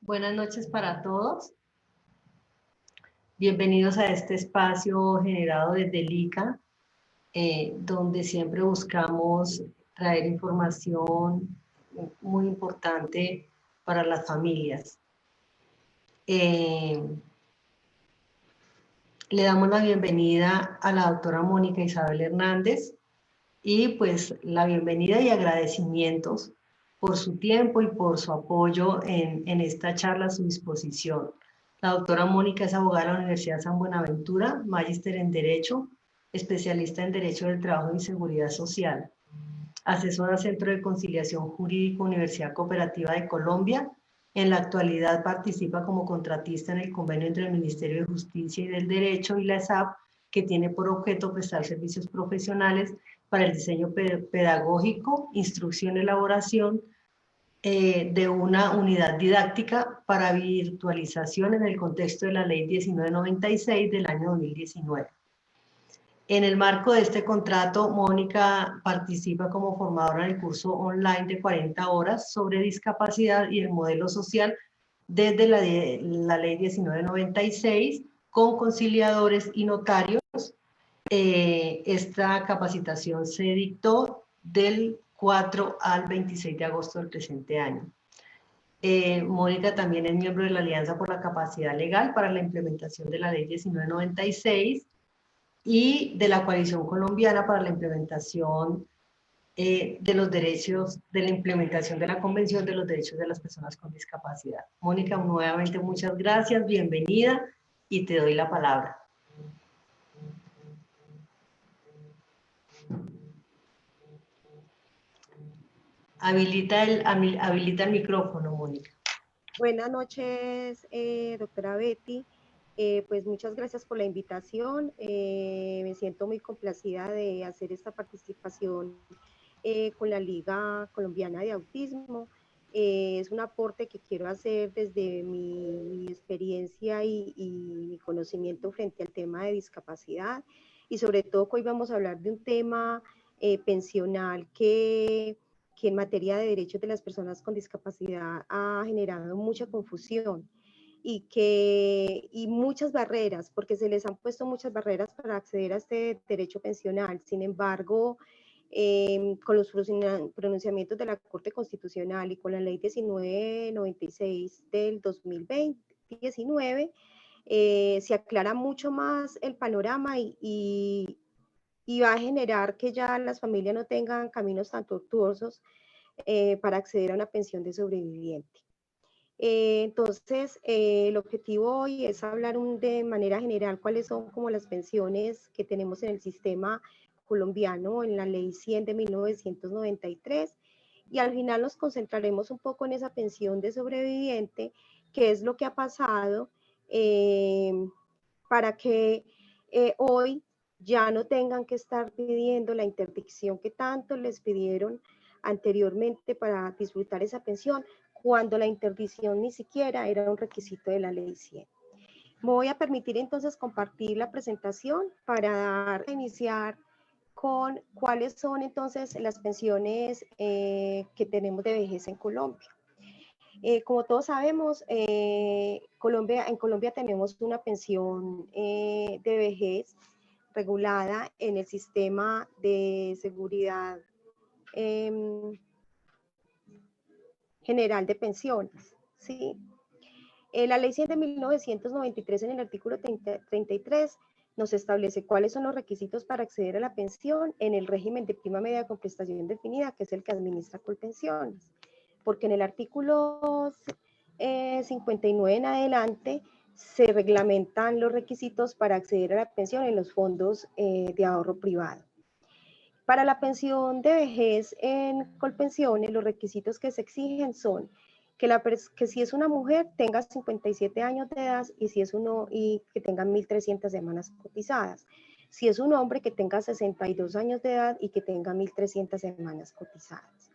Buenas noches para todos. Bienvenidos a este espacio generado desde el ICA, donde siempre buscamos traer información muy importante para las familias. Le damos la bienvenida a la doctora Mónica Isabel Hernández y pues la bienvenida y agradecimientos por su tiempo y por su apoyo en esta charla a su disposición. La doctora Mónica es abogada de la Universidad San Buenaventura, magíster en Derecho, especialista en Derecho del Trabajo y Seguridad Social, asesora Centro de Conciliación Jurídico Universidad Cooperativa de Colombia. En la actualidad participa como contratista en el convenio entre el Ministerio de Justicia y del Derecho y la ESAP, que tiene por objeto prestar servicios profesionales para el diseño pedagógico, instrucción y elaboración de una unidad didáctica para virtualización en el contexto de la Ley 1996 del año 2019. En el marco de este contrato, Mónica participa como formadora en el curso online de 40 horas sobre discapacidad y el modelo social desde la Ley 1996 con conciliadores y notarios. Esta capacitación se dictó del 4 al 26 de agosto del presente año. Mónica también es miembro de la Alianza por la Capacidad Legal para la implementación de la Ley 1996 y de la Coalición Colombiana para la implementación de los derechos, de la implementación de la Convención de los Derechos de las Personas con Discapacidad. Mónica, nuevamente muchas gracias, bienvenida y te doy la palabra. Habilita el micrófono, Mónica. Buenas noches, doctora Betty. Pues muchas gracias por la invitación. Me siento muy complacida de hacer esta participación con la Liga Colombiana de Autismo. Es un aporte que quiero hacer desde mi experiencia y mi conocimiento frente al tema de discapacidad. Y sobre todo que hoy vamos a hablar de un tema pensional que en materia de derechos de las personas con discapacidad ha generado mucha confusión y muchas barreras, porque se les han puesto muchas barreras para acceder a este derecho pensional. Sin embargo, con los pronunciamientos de la Corte Constitucional y con la Ley 1996 del 2019, se aclara mucho más el panorama y va a generar que ya las familias no tengan caminos tan tortuosos para acceder a una pensión de sobreviviente. Entonces, el objetivo hoy es hablar de manera general cuáles son como las pensiones que tenemos en el sistema colombiano, en la Ley 100 de 1993, y al final nos concentraremos un poco en esa pensión de sobreviviente, qué es lo que ha pasado para que hoy ya no tengan que estar pidiendo la interdicción que tanto les pidieron anteriormente para disfrutar esa pensión, cuando la interdicción ni siquiera era un requisito de la Ley 100. Me voy a permitir entonces compartir la presentación para iniciar con cuáles son entonces las pensiones que tenemos de vejez en Colombia. Como todos sabemos, en Colombia tenemos una pensión de vejez regulada en el sistema de seguridad general de pensiones, ¿sí? La Ley 100 de 1993 en el artículo 33 nos establece cuáles son los requisitos para acceder a la pensión en el régimen de prima media con prestación definida, que es el que administra Colpensiones, porque en el artículo 59 en adelante se reglamentan los requisitos para acceder a la pensión en los fondos de ahorro privado. Para la pensión de vejez en Colpensiones, los requisitos que se exigen son que si es una mujer tenga 57 años de edad y que tenga 1.300 semanas cotizadas. Si es un hombre, que tenga 62 años de edad y que tenga 1.300 semanas cotizadas.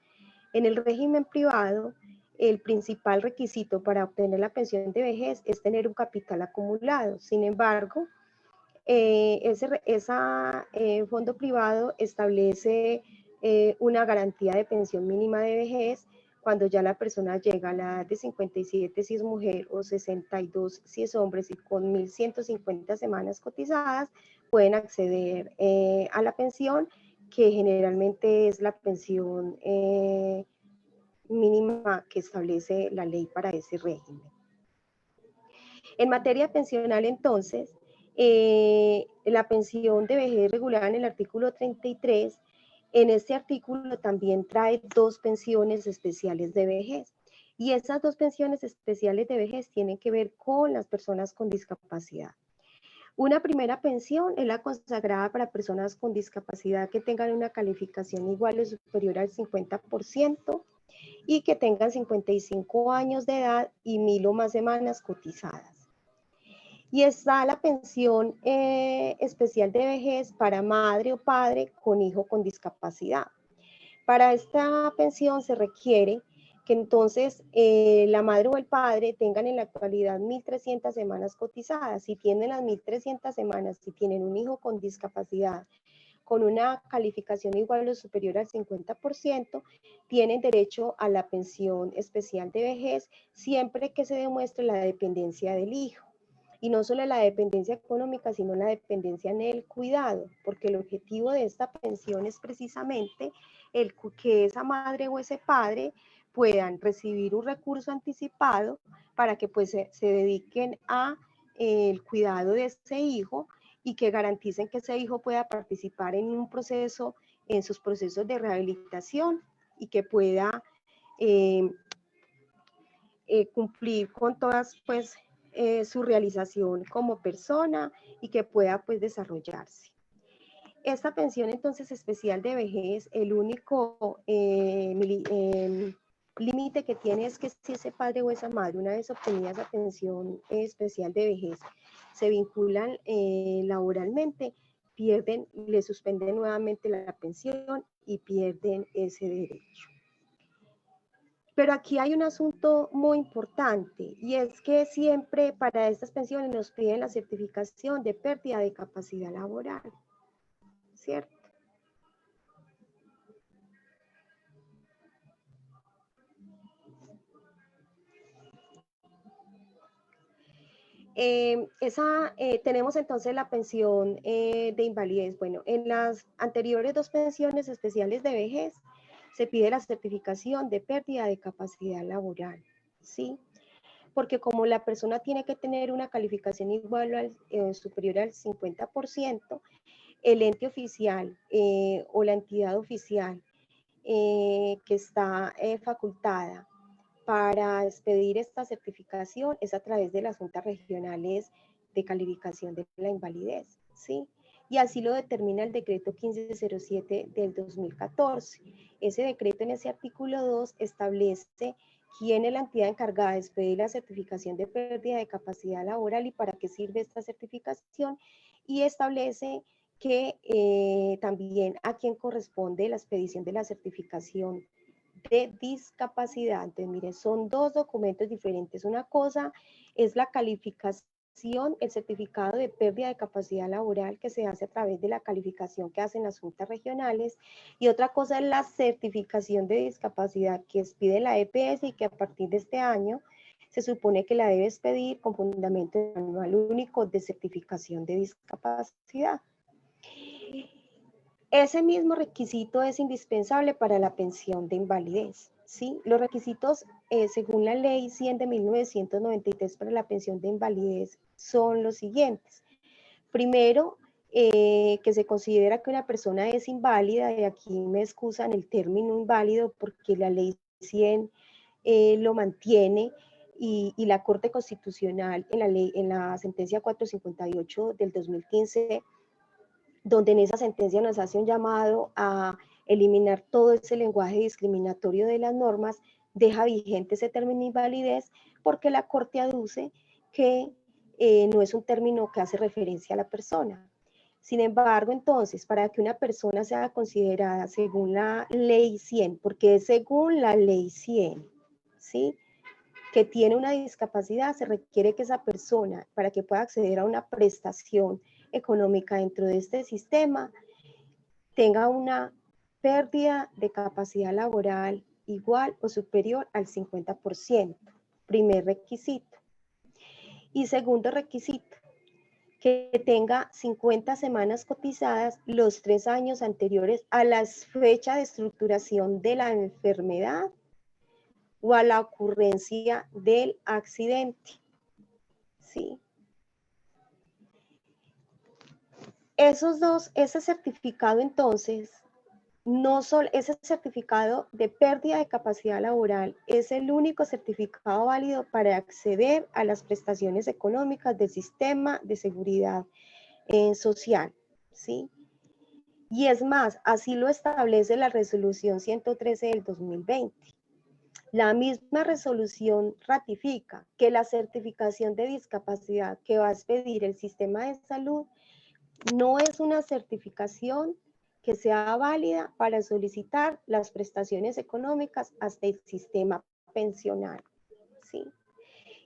En el régimen privado, el principal requisito para obtener la pensión de vejez es tener un capital acumulado. Sin embargo, ese fondo privado establece una garantía de pensión mínima de vejez cuando ya la persona llega a la edad de 57 si es mujer o 62 si es hombre, y con 1.150 semanas cotizadas pueden acceder a la pensión, que generalmente es la pensión mínima que establece la ley para ese régimen. En materia pensional, entonces, la pensión de vejez regulada en el artículo 33, en este artículo también trae 2 pensiones especiales de vejez. Y esas 2 pensiones especiales de vejez tienen que ver con las personas con discapacidad. Una primera pensión es la consagrada para personas con discapacidad que tengan una calificación igual o superior al 50% y que tengan 55 años de edad y 1.000 o más semanas cotizadas. Y está la pensión especial de vejez para madre o padre con hijo con discapacidad. Para esta pensión se requiere que entonces la madre o el padre tengan en la actualidad 1.300 semanas cotizadas. Si tienen las 1.300 semanas, si tienen un hijo con discapacidad con una calificación igual o superior al 50%, tienen derecho a la pensión especial de vejez siempre que se demuestre la dependencia del hijo. Y no solo la dependencia económica, sino la dependencia en el cuidado, porque el objetivo de esta pensión es precisamente que esa madre o ese padre puedan recibir un recurso anticipado para que pues se dediquen a el cuidado de ese hijo y que garanticen que ese hijo pueda participar en un proceso, en sus procesos de rehabilitación y que pueda cumplir con todas pues su realización como persona y que pueda pues desarrollarse. Esta pensión entonces especial de vejez, el único límite que tiene es que si ese padre o esa madre una vez obtenida esa pensión especial de vejez se vinculan laboralmente, pierden, le suspenden nuevamente la pensión y pierden ese derecho. Pero aquí hay un asunto muy importante y es que siempre para estas pensiones nos piden la certificación de pérdida de capacidad laboral, ¿cierto? Tenemos entonces la pensión de invalidez. Bueno, en las anteriores 2 pensiones especiales de vejez se pide la certificación de pérdida de capacidad laboral, ¿sí? Porque como la persona tiene que tener una calificación igual o superior al 50%, el ente oficial o la entidad oficial que está facultada para expedir esta certificación es a través de las juntas regionales de calificación de la invalidez, ¿sí? Y así lo determina el decreto 1507 del 2014. Ese decreto en ese artículo 2 establece quién es la entidad encargada de expedir la certificación de pérdida de capacidad laboral y para qué sirve esta certificación, y establece que también a quién corresponde la expedición de la certificación de discapacidad. Entonces, miren, son 2 documentos diferentes. Una cosa es la calificación, el certificado de pérdida de capacidad laboral que se hace a través de la calificación que hacen las juntas regionales, y otra cosa es la certificación de discapacidad que expide la EPS y que a partir de este año se supone que la debe expedir con fundamento anual único de certificación de discapacidad. Ese mismo requisito es indispensable para la pensión de invalidez, ¿sí? Los requisitos, según la ley 100 de 1993 para la pensión de invalidez, son los siguientes. Primero, que se considera que una persona es inválida, y aquí me excusan el término inválido porque la ley 100 lo mantiene, y la Corte Constitucional en la sentencia 458 del 2015, donde en esa sentencia nos hace un llamado a eliminar todo ese lenguaje discriminatorio de las normas, deja vigente ese término invalidez porque la Corte aduce que no es un término que hace referencia a la persona. Sin embargo, entonces, para que una persona sea considerada según la ley 100, porque es según la ley 100, ¿sí?, que tiene una discapacidad, se requiere que esa persona, para que pueda acceder a una prestación económica dentro de este sistema, tenga una pérdida de capacidad laboral igual o superior al 50%, primer requisito. Y segundo requisito, que tenga 50 semanas cotizadas los 3 años anteriores a la fecha de estructuración de la enfermedad o a la ocurrencia del accidente. ¿Sí? Ese certificado entonces, no solo ese certificado de pérdida de capacidad laboral es el único certificado válido para acceder a las prestaciones económicas del sistema de seguridad social, ¿sí? Y es más, así lo establece la resolución 113 del 2020. La misma resolución ratifica que la certificación de discapacidad que va a expedir el sistema de salud no es una certificación que sea válida para solicitar las prestaciones económicas hasta el sistema pensional, ¿sí?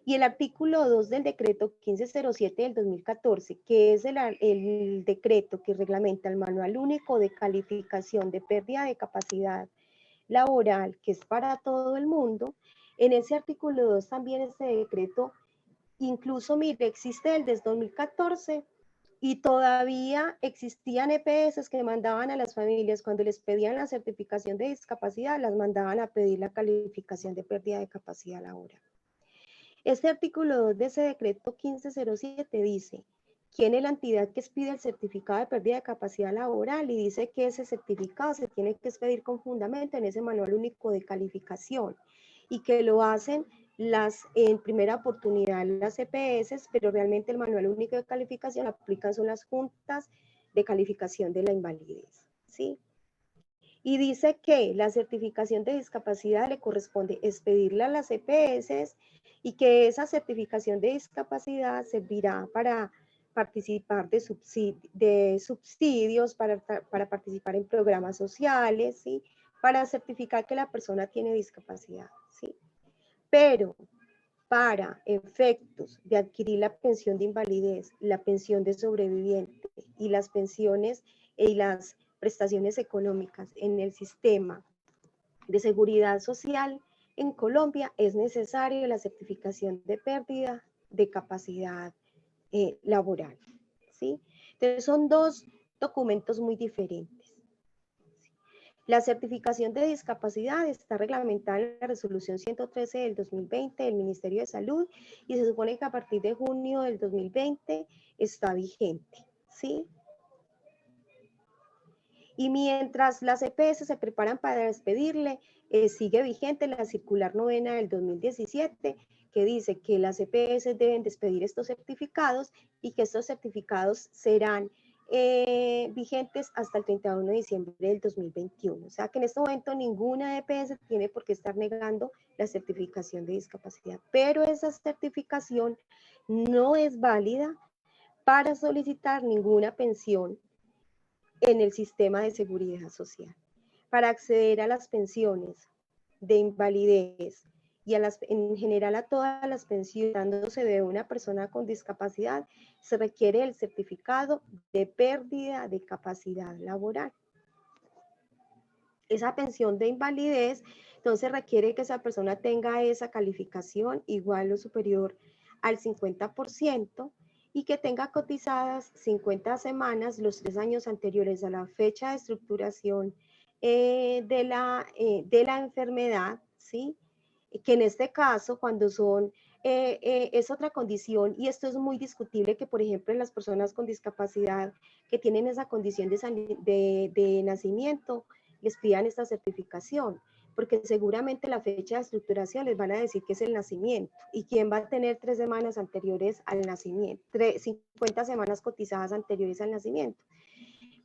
Y el artículo 2 del decreto 1507 del 2014, que es el decreto que reglamenta el Manual Único de Calificación de Pérdida de Capacidad Laboral, que es para todo el mundo, en ese artículo 2 también ese decreto, incluso, mire, existe desde 2014 y todavía existían EPS que mandaban a las familias, cuando les pedían la certificación de discapacidad, las mandaban a pedir la calificación de pérdida de capacidad laboral. Este artículo 2 de ese decreto 1507 dice: ¿quién es la entidad que expide el certificado de pérdida de capacidad laboral? Y dice que ese certificado se tiene que expedir con fundamento en ese manual único de calificación y que lo hacen en primera oportunidad las EPS, pero realmente el manual único de calificación lo aplican son las juntas de calificación de la invalidez, ¿sí? Y dice que la certificación de discapacidad le corresponde expedirla a las EPS y que esa certificación de discapacidad servirá para participar de subsidios, para participar en programas sociales, ¿sí? Para certificar que la persona tiene discapacidad, ¿sí? Pero para efectos de adquirir la pensión de invalidez, la pensión de sobreviviente y las pensiones y las prestaciones económicas en el sistema de seguridad social en Colombia, es necesaria la certificación de pérdida de capacidad laboral, ¿sí? Entonces son dos documentos muy diferentes. La certificación de discapacidad está reglamentada en la resolución 113 del 2020 del Ministerio de Salud y se supone que a partir de junio del 2020 está vigente, ¿sí? Y mientras las EPS se preparan para despedirle, sigue vigente la circular novena del 2017, que dice que las EPS deben despedir estos certificados y que estos certificados serán vigentes hasta el 31 de diciembre del 2021. O sea que en este momento ninguna EPS tiene por qué estar negando la certificación de discapacidad, pero esa certificación no es válida para solicitar ninguna pensión en el sistema de seguridad social. Para acceder a las pensiones de invalidez y en general a todas las pensiones dándose de una persona con discapacidad, se requiere el certificado de pérdida de capacidad laboral. Esa pensión de invalidez, entonces requiere que esa persona tenga esa calificación igual o superior al 50%, y que tenga cotizadas 50 semanas los 3 años anteriores a la fecha de estructuración de la enfermedad, ¿sí? Que en este caso, cuando es otra condición, y esto es muy discutible, que por ejemplo en las personas con discapacidad que tienen esa condición de nacimiento, les pidan esta certificación, porque seguramente la fecha de estructuración les van a decir que es el nacimiento, y quién va a tener 3 semanas anteriores al nacimiento, 50 semanas cotizadas anteriores al nacimiento.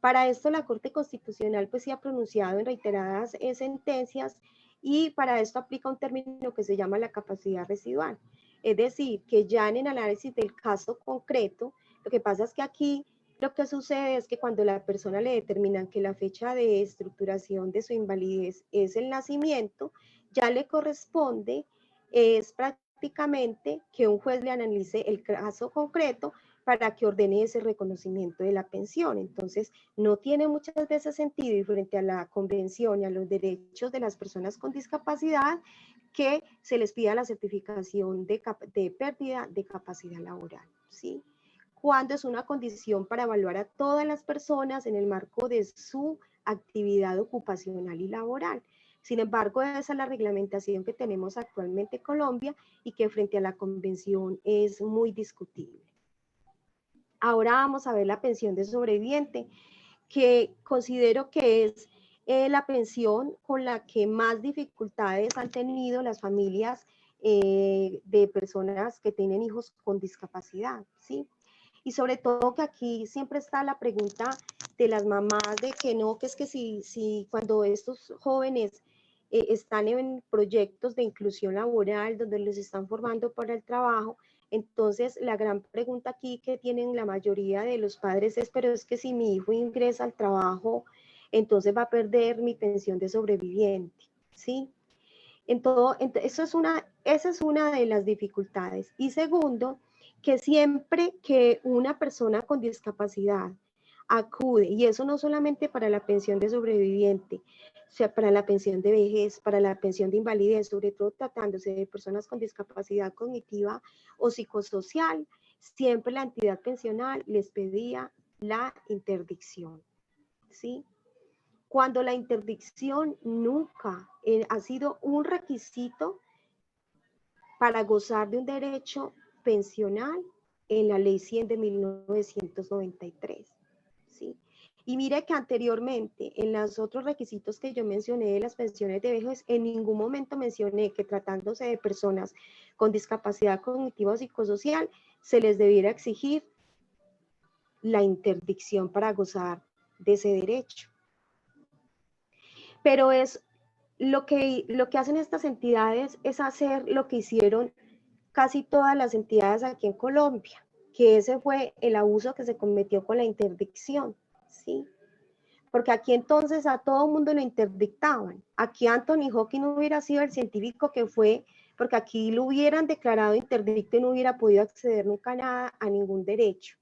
Para esto la Corte Constitucional pues sí ha pronunciado en reiteradas sentencias, y para esto aplica un término que se llama la capacidad residual. Es decir, que ya en el análisis del caso concreto, lo que pasa es que aquí lo que sucede es que cuando la persona le determinan que la fecha de estructuración de su invalidez es el nacimiento, ya le corresponde es prácticamente que un juez le analice el caso concreto para que ordene ese reconocimiento de la pensión. Entonces, no tiene muchas veces sentido, y frente a la convención y a los derechos de las personas con discapacidad, que se les pida la certificación de pérdida de capacidad laboral, ¿sí? Cuando es una condición para evaluar a todas las personas en el marco de su actividad ocupacional y laboral. Sin embargo, esa es la reglamentación que tenemos actualmente en Colombia y que frente a la convención es muy discutible. Ahora vamos a ver la pensión de sobreviviente, que considero que es la pensión con la que más dificultades han tenido las familias de personas que tienen hijos con discapacidad, ¿sí? Y sobre todo que aquí siempre está la pregunta de las mamás de que no, que es que si cuando estos jóvenes están en proyectos de inclusión laboral, donde les están formando para el trabajo, entonces la gran pregunta aquí que tienen la mayoría de los padres es, pero es que si mi hijo ingresa al trabajo, entonces va a perder mi pensión de sobreviviente, ¿sí? Esa es una de las dificultades. Y segundo, que siempre que una persona con discapacidad acude, y eso no solamente para la pensión de sobreviviente, o sea, para la pensión de vejez, para la pensión de invalidez, sobre todo tratándose de personas con discapacidad cognitiva o psicosocial, siempre la entidad pensional les pedía la interdicción, ¿sí? Cuando la interdicción nunca ha sido un requisito para gozar de un derecho pensional en la Ley 100 de 1993, ¿sí? Y mire que anteriormente, en los otros requisitos que yo mencioné de las pensiones de vejez, en ningún momento mencioné que tratándose de personas con discapacidad cognitiva o psicosocial, se les debiera exigir la interdicción para gozar de ese derecho. Pero es lo que hacen estas entidades es hacer lo que hicieron casi todas las entidades aquí en Colombia, que ese fue el abuso que se cometió con la interdicción, ¿sí? Porque aquí entonces a todo mundo lo interdictaban. Aquí Anthony Hawking no hubiera sido el científico que fue, porque aquí lo hubieran declarado interdicto y no hubiera podido acceder nunca a ningún derecho.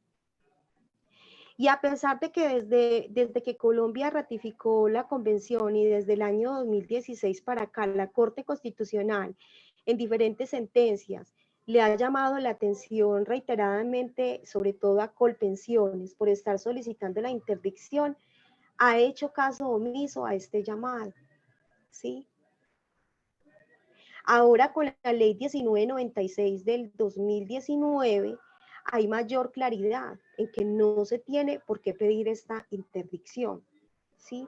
Y a pesar de que desde que Colombia ratificó la convención y desde el año 2016 para acá, la Corte Constitucional en diferentes sentencias le ha llamado la atención reiteradamente, sobre todo a Colpensiones, por estar solicitando la interdicción, ha hecho caso omiso a este llamado, ¿sí? Ahora con la ley 1996 del 2019 hay mayor claridad en que no se tiene por qué pedir esta interdicción, ¿sí?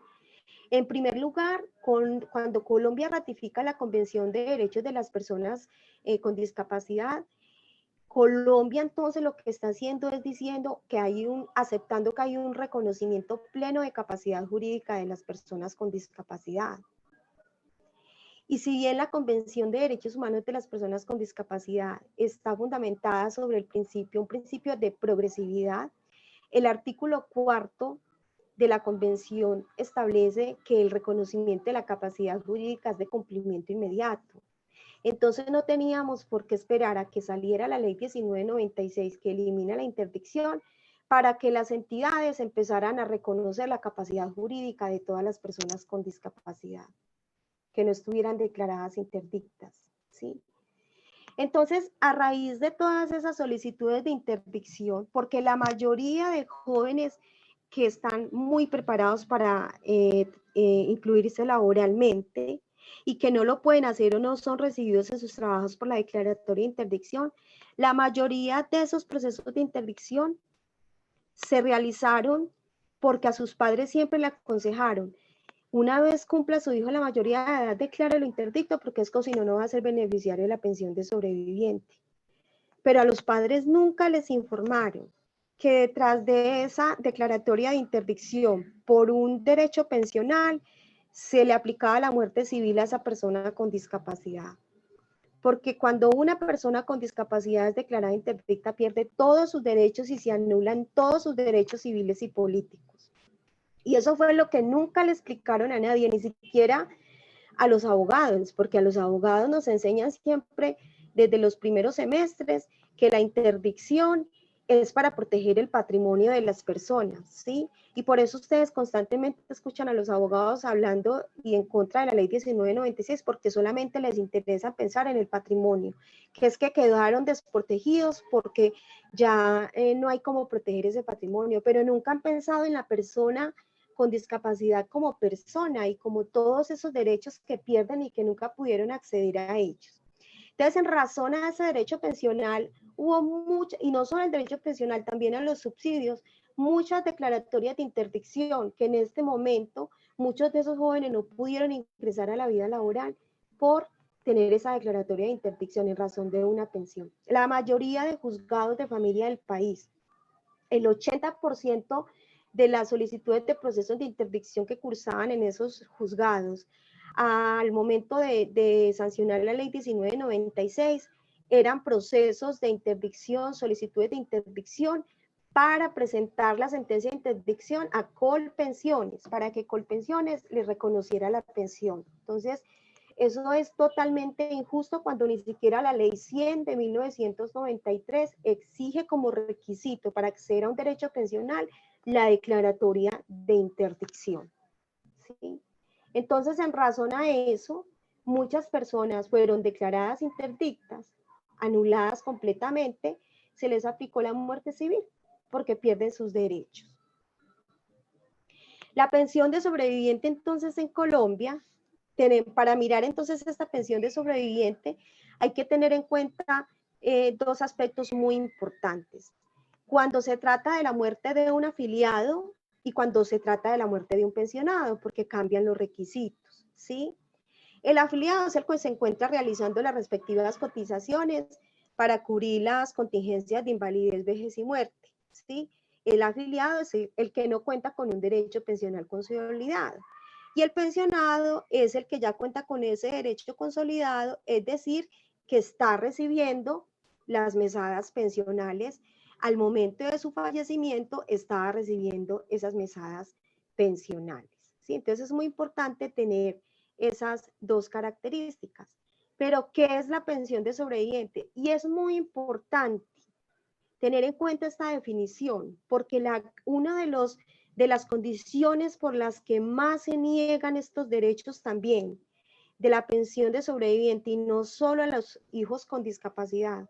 En primer lugar, cuando Colombia ratifica la Convención de Derechos de las Personas con Discapacidad, Colombia entonces lo que está haciendo es diciendo que aceptando que hay un reconocimiento pleno de capacidad jurídica de las personas con discapacidad. Y si bien la Convención de Derechos Humanos de las Personas con Discapacidad está fundamentada sobre un principio de progresividad, el artículo 4 de la Convención establece que el reconocimiento de la capacidad jurídica es de cumplimiento inmediato. Entonces no teníamos por qué esperar a que saliera la ley 1996 que elimina la interdicción para que las entidades empezaran a reconocer la capacidad jurídica de todas las personas con discapacidad, que no estuvieran declaradas interdictas, ¿sí? Entonces, a raíz de todas esas solicitudes de interdicción, porque la mayoría de jóvenes que están muy preparados para incluirse laboralmente y que no lo pueden hacer o no son recibidos en sus trabajos por la declaratoria de interdicción, la mayoría de esos procesos de interdicción se realizaron porque a sus padres siempre le aconsejaron: una vez cumpla su hijo la mayoría de edad, declárelo interdicto, porque es que si no, no va a ser beneficiario de la pensión de sobreviviente. Pero a los padres nunca les informaron que detrás de esa declaratoria de interdicción por un derecho pensional se le aplicaba la muerte civil a esa persona con discapacidad. Porque cuando una persona con discapacidad es declarada interdicta, pierde todos sus derechos y se anulan todos sus derechos civiles y políticos. Y eso fue lo que nunca le explicaron a nadie, ni siquiera a los abogados, porque a los abogados nos enseñan siempre desde los primeros semestres que la interdicción es para proteger el patrimonio de las personas, ¿sí? Y por eso ustedes constantemente escuchan a los abogados hablando y en contra de la ley 1996, porque solamente les interesa pensar en el patrimonio, que es que quedaron desprotegidos porque ya no hay cómo proteger ese patrimonio, pero nunca han pensado en la persona con discapacidad como persona y como todos esos derechos que pierden y que nunca pudieron acceder a ellos. Entonces, en razón a ese derecho pensional, hubo mucho, y no solo el derecho pensional, también a los subsidios, muchas declaratorias de interdicción que en este momento muchos de esos jóvenes no pudieron ingresar a la vida laboral por tener esa declaratoria de interdicción en razón de una pensión. La mayoría de juzgados de familia del país, el 80% de las solicitudes de procesos de interdicción que cursaban en esos juzgados al momento de sancionar la ley 1996 eran procesos de interdicción, solicitudes de interdicción para presentar la sentencia de interdicción a Colpensiones, para que Colpensiones les reconociera la pensión. Entonces, eso es totalmente injusto cuando ni siquiera la ley 100 de 1993 exige como requisito para acceder a un derecho pensional la declaratoria de interdicción, ¿sí? Entonces, en razón a eso, muchas personas fueron declaradas interdictas, anuladas completamente, se les aplicó la muerte civil porque pierden sus derechos. La pensión de sobreviviente entonces en Colombia, para mirar entonces esta pensión de sobreviviente, hay que tener en cuenta dos aspectos muy importantes. Cuando se trata de la muerte de un afiliado y cuando se trata de la muerte de un pensionado, porque cambian los requisitos, ¿sí? El afiliado es el que se encuentra realizando las respectivas cotizaciones para cubrir las contingencias de invalidez, vejez y muerte, ¿sí? El afiliado es el que no cuenta con un derecho pensional consolidado. Y el pensionado es el que ya cuenta con ese derecho consolidado, es decir, que está recibiendo las mesadas pensionales al momento de su fallecimiento, estaba recibiendo esas mesadas pensionales, ¿sí? Entonces es muy importante tener esas dos características. Pero, ¿qué es la pensión de sobreviviente? Y es muy importante tener en cuenta esta definición, porque una de las condiciones por las que más se niegan estos derechos también de la pensión de sobreviviente, y no solo a los hijos con discapacidad,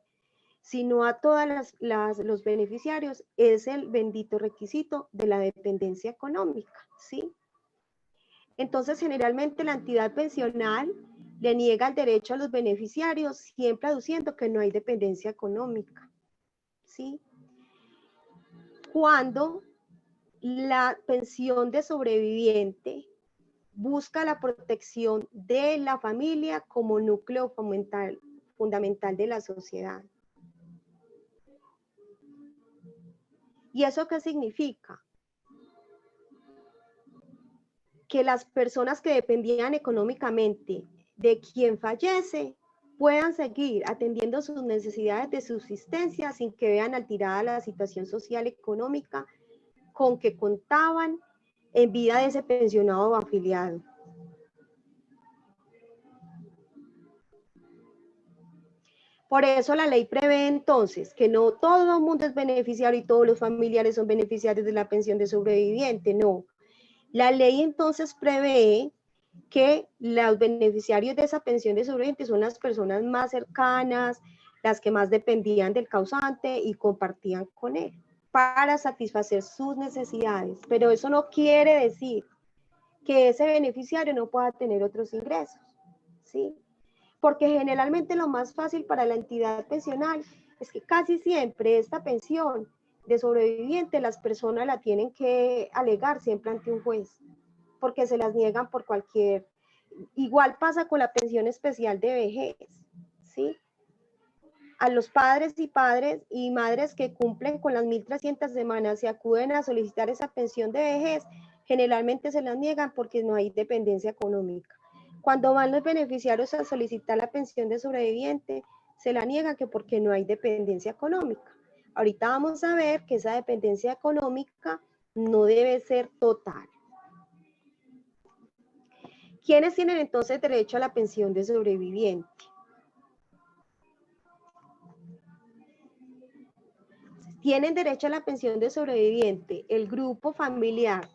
sino a todos los beneficiarios, es el bendito requisito de la dependencia económica, ¿sí? Entonces, generalmente la entidad pensional le niega el derecho a los beneficiarios, siempre aduciendo que no hay dependencia económica, ¿sí? Cuando la pensión de sobreviviente busca la protección de la familia como núcleo fundamental de la sociedad. ¿Y eso qué significa? Que las personas que dependían económicamente de quien fallece puedan seguir atendiendo sus necesidades de subsistencia sin que vean alterada la situación social y económica con que contaban en vida de ese pensionado o afiliado. Por eso la ley prevé entonces que no todo el mundo es beneficiario y todos los familiares son beneficiarios de la pensión de sobreviviente, no. La ley entonces prevé que los beneficiarios de esa pensión de sobreviviente son las personas más cercanas, las que más dependían del causante y compartían con él para satisfacer sus necesidades. Pero eso no quiere decir que ese beneficiario no pueda tener otros ingresos, ¿sí? Porque generalmente lo más fácil para la entidad pensional es que casi siempre esta pensión de sobreviviente las personas la tienen que alegar siempre ante un juez, porque se las niegan por cualquier... Igual pasa con la pensión especial de vejez, ¿sí? A los padres y madres que cumplen con las 1.300 semanas y acuden a solicitar esa pensión de vejez, generalmente se las niegan porque no hay dependencia económica. Cuando van los beneficiarios a solicitar la pensión de sobreviviente, se la niegan que porque no hay dependencia económica. Ahorita vamos a ver que esa dependencia económica no debe ser total. ¿Quiénes tienen entonces derecho a la pensión de sobreviviente? tienen derecho a la pensión de sobreviviente el grupo familiar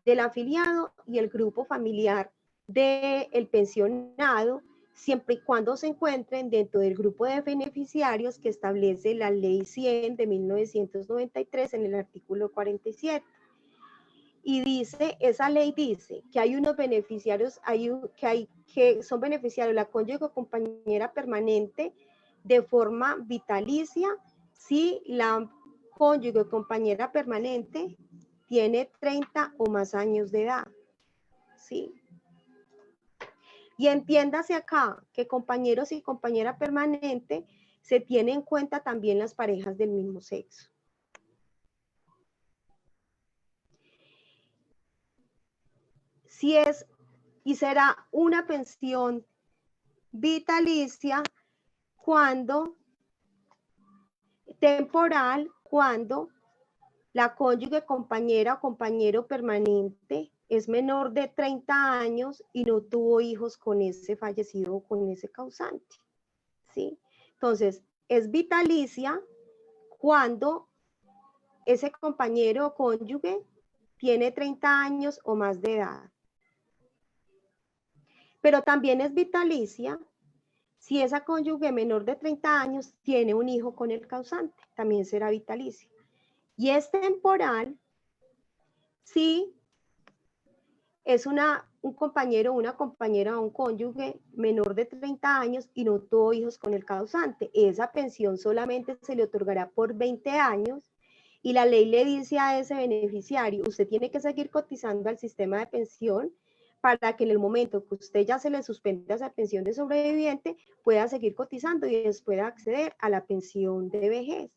del afiliado y el grupo familiar del pensionado, siempre y cuando se encuentren dentro del grupo de beneficiarios que establece la Ley 100 de 1993 en el artículo 47. Y dice, esa ley dice que hay unos beneficiarios, que son beneficiarios la cónyuge o compañera permanente de forma vitalicia si la cónyuge o compañera permanente tiene 30 o más años de edad, ¿sí? Y entiéndase acá que compañeros y compañera permanente se tiene en cuenta también las parejas del mismo sexo. Si es y será una pensión vitalicia cuando temporal, cuando la cónyuge, compañera o compañero permanente es menor de 30 años y no tuvo hijos con ese fallecido o con ese causante, ¿sí? Entonces, es vitalicia cuando ese compañero o cónyuge tiene 30 años o más de edad. Pero también es vitalicia si esa cónyuge menor de 30 años tiene un hijo con el causante, también será vitalicia. Y es temporal si es un compañero, una compañera o un cónyuge menor de 30 años y no tuvo hijos con el causante. Esa pensión solamente se le otorgará por 20 años y la ley le dice a ese beneficiario, usted tiene que seguir cotizando al sistema de pensión para que en el momento que usted ya se le suspenda esa pensión de sobreviviente, pueda seguir cotizando y pueda acceder a la pensión de vejez,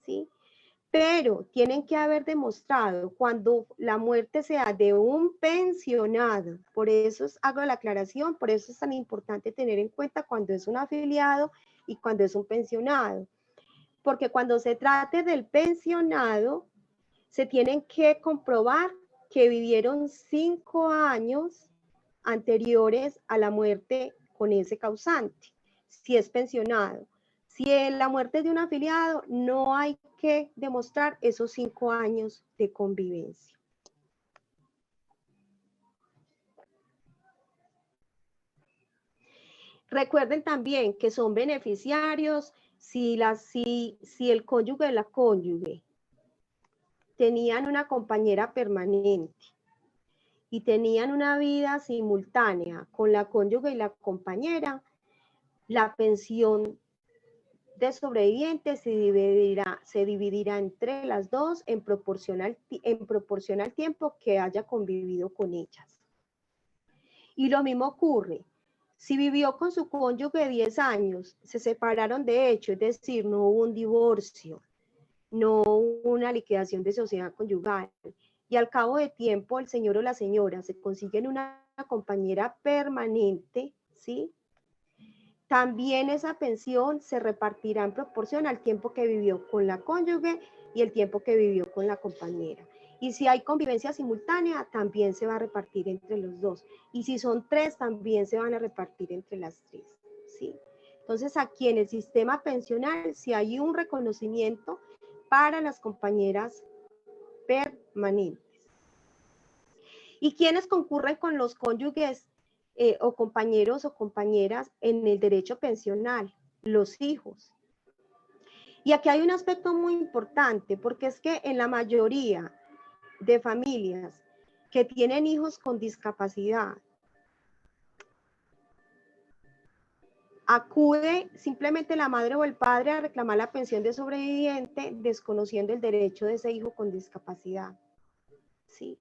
¿sí? Pero tienen que haber demostrado cuando la muerte sea de un pensionado, por eso hago la aclaración, por eso es tan importante tener en cuenta cuando es un afiliado y cuando es un pensionado, porque cuando se trate del pensionado, se tienen que comprobar que vivieron 5 años anteriores a la muerte con ese causante, si es pensionado. Si en la muerte es de un afiliado, no hay que demostrar esos 5 años de convivencia. Recuerden también que son beneficiarios si el cónyuge de la cónyuge tenían una compañera permanente y tenían una vida simultánea con la cónyuge y la compañera, la pensión de sobrevivientes se dividirá entre las dos en proporción al tiempo que haya convivido con ellas. Y lo mismo ocurre, si vivió con su cónyuge 10 años, se separaron de hecho, es decir, no hubo un divorcio, no hubo una liquidación de sociedad conyugal, y al cabo de tiempo el señor o la señora se consiguen una compañera permanente, ¿sí? También esa pensión se repartirá en proporción al tiempo que vivió con la cónyuge y el tiempo que vivió con la compañera. Y si hay convivencia simultánea, también se va a repartir entre los dos. Y si son 3, también se van a repartir entre las 3, ¿sí? Entonces, aquí en el sistema pensional, si hay un reconocimiento para las compañeras permanentes. ¿Y quiénes concurren con los cónyuges o compañeros o compañeras en el derecho pensional? Los hijos. Y aquí hay un aspecto muy importante, porque es que en la mayoría de familias que tienen hijos con discapacidad, acude simplemente la madre o el padre a reclamar la pensión de sobreviviente, desconociendo el derecho de ese hijo con discapacidad. ¿Sí?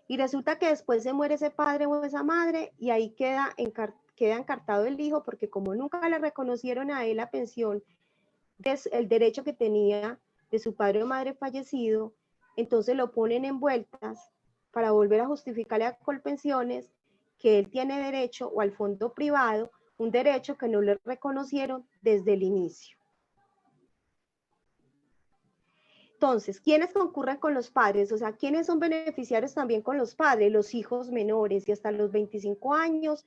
Y resulta que después se muere ese padre o esa madre y ahí queda encartado el hijo, porque como nunca le reconocieron a él la pensión, el derecho que tenía de su padre o madre fallecido, entonces lo ponen en vueltas para volver a justificarle a Colpensiones que él tiene derecho, o al fondo privado, un derecho que no le reconocieron desde el inicio. Entonces, ¿quiénes concurren con los padres? O sea, ¿quiénes son beneficiarios también con los padres? Los hijos menores y hasta los 25 años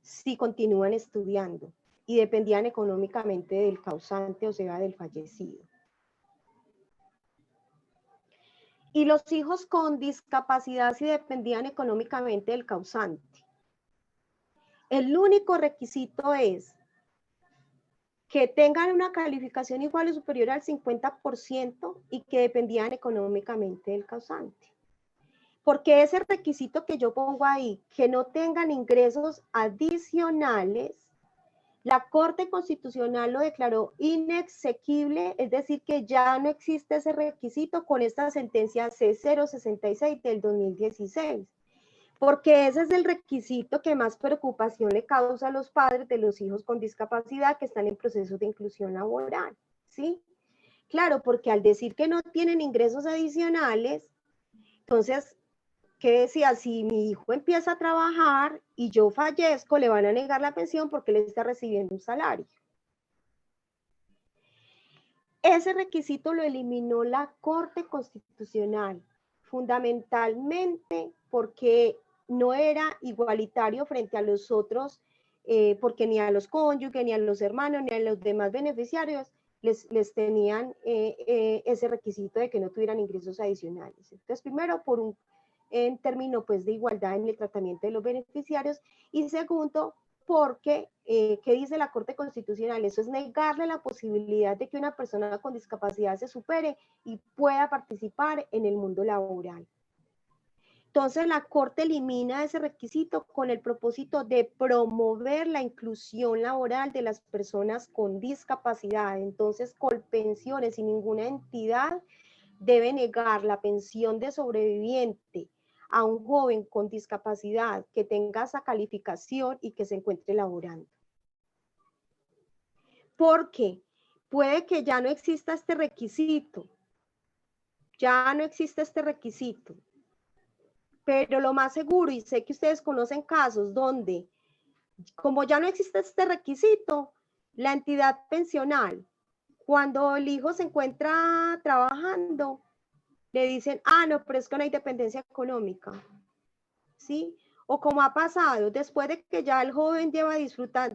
si continúan estudiando y dependían económicamente del causante, o sea, del fallecido. y los hijos con discapacidad si dependían económicamente del causante. El único requisito es que tengan una calificación igual o superior al 50% y que dependían económicamente del causante. Porque ese requisito que yo pongo ahí, que no tengan ingresos adicionales, la Corte Constitucional lo declaró inexequible, es decir, que ya no existe ese requisito con esta sentencia C066 del 2016. Porque ese es el requisito que más preocupación le causa a los padres de los hijos con discapacidad que están en proceso de inclusión laboral, ¿sí? Claro, porque al decir que no tienen ingresos adicionales, entonces, ¿qué decía? Si mi hijo empieza a trabajar y yo fallezco, le van a negar la pensión porque él está recibiendo un salario. Ese requisito lo eliminó la Corte Constitucional, fundamentalmente porque no era igualitario frente a los otros, porque ni a los cónyuges, ni a los hermanos, ni a los demás beneficiarios les tenían ese requisito de que no tuvieran ingresos adicionales. Entonces, primero, en términos pues, de igualdad en el tratamiento de los beneficiarios, y segundo, porque, ¿qué dice la Corte Constitucional? Eso es negarle la posibilidad de que una persona con discapacidad se supere y pueda participar en el mundo laboral. Entonces, la Corte elimina ese requisito con el propósito de promover la inclusión laboral de las personas con discapacidad. Entonces, Colpensiones y ninguna entidad debe negar la pensión de sobreviviente a un joven con discapacidad que tenga esa calificación y que se encuentre laborando. Porque puede que ya no exista este requisito, pero lo más seguro, y sé que ustedes conocen casos donde, como ya no existe este requisito, la entidad pensional, cuando el hijo se encuentra trabajando, le dicen, no, pero es que no hay dependencia económica, ¿sí? O como ha pasado, después de que ya el joven lleva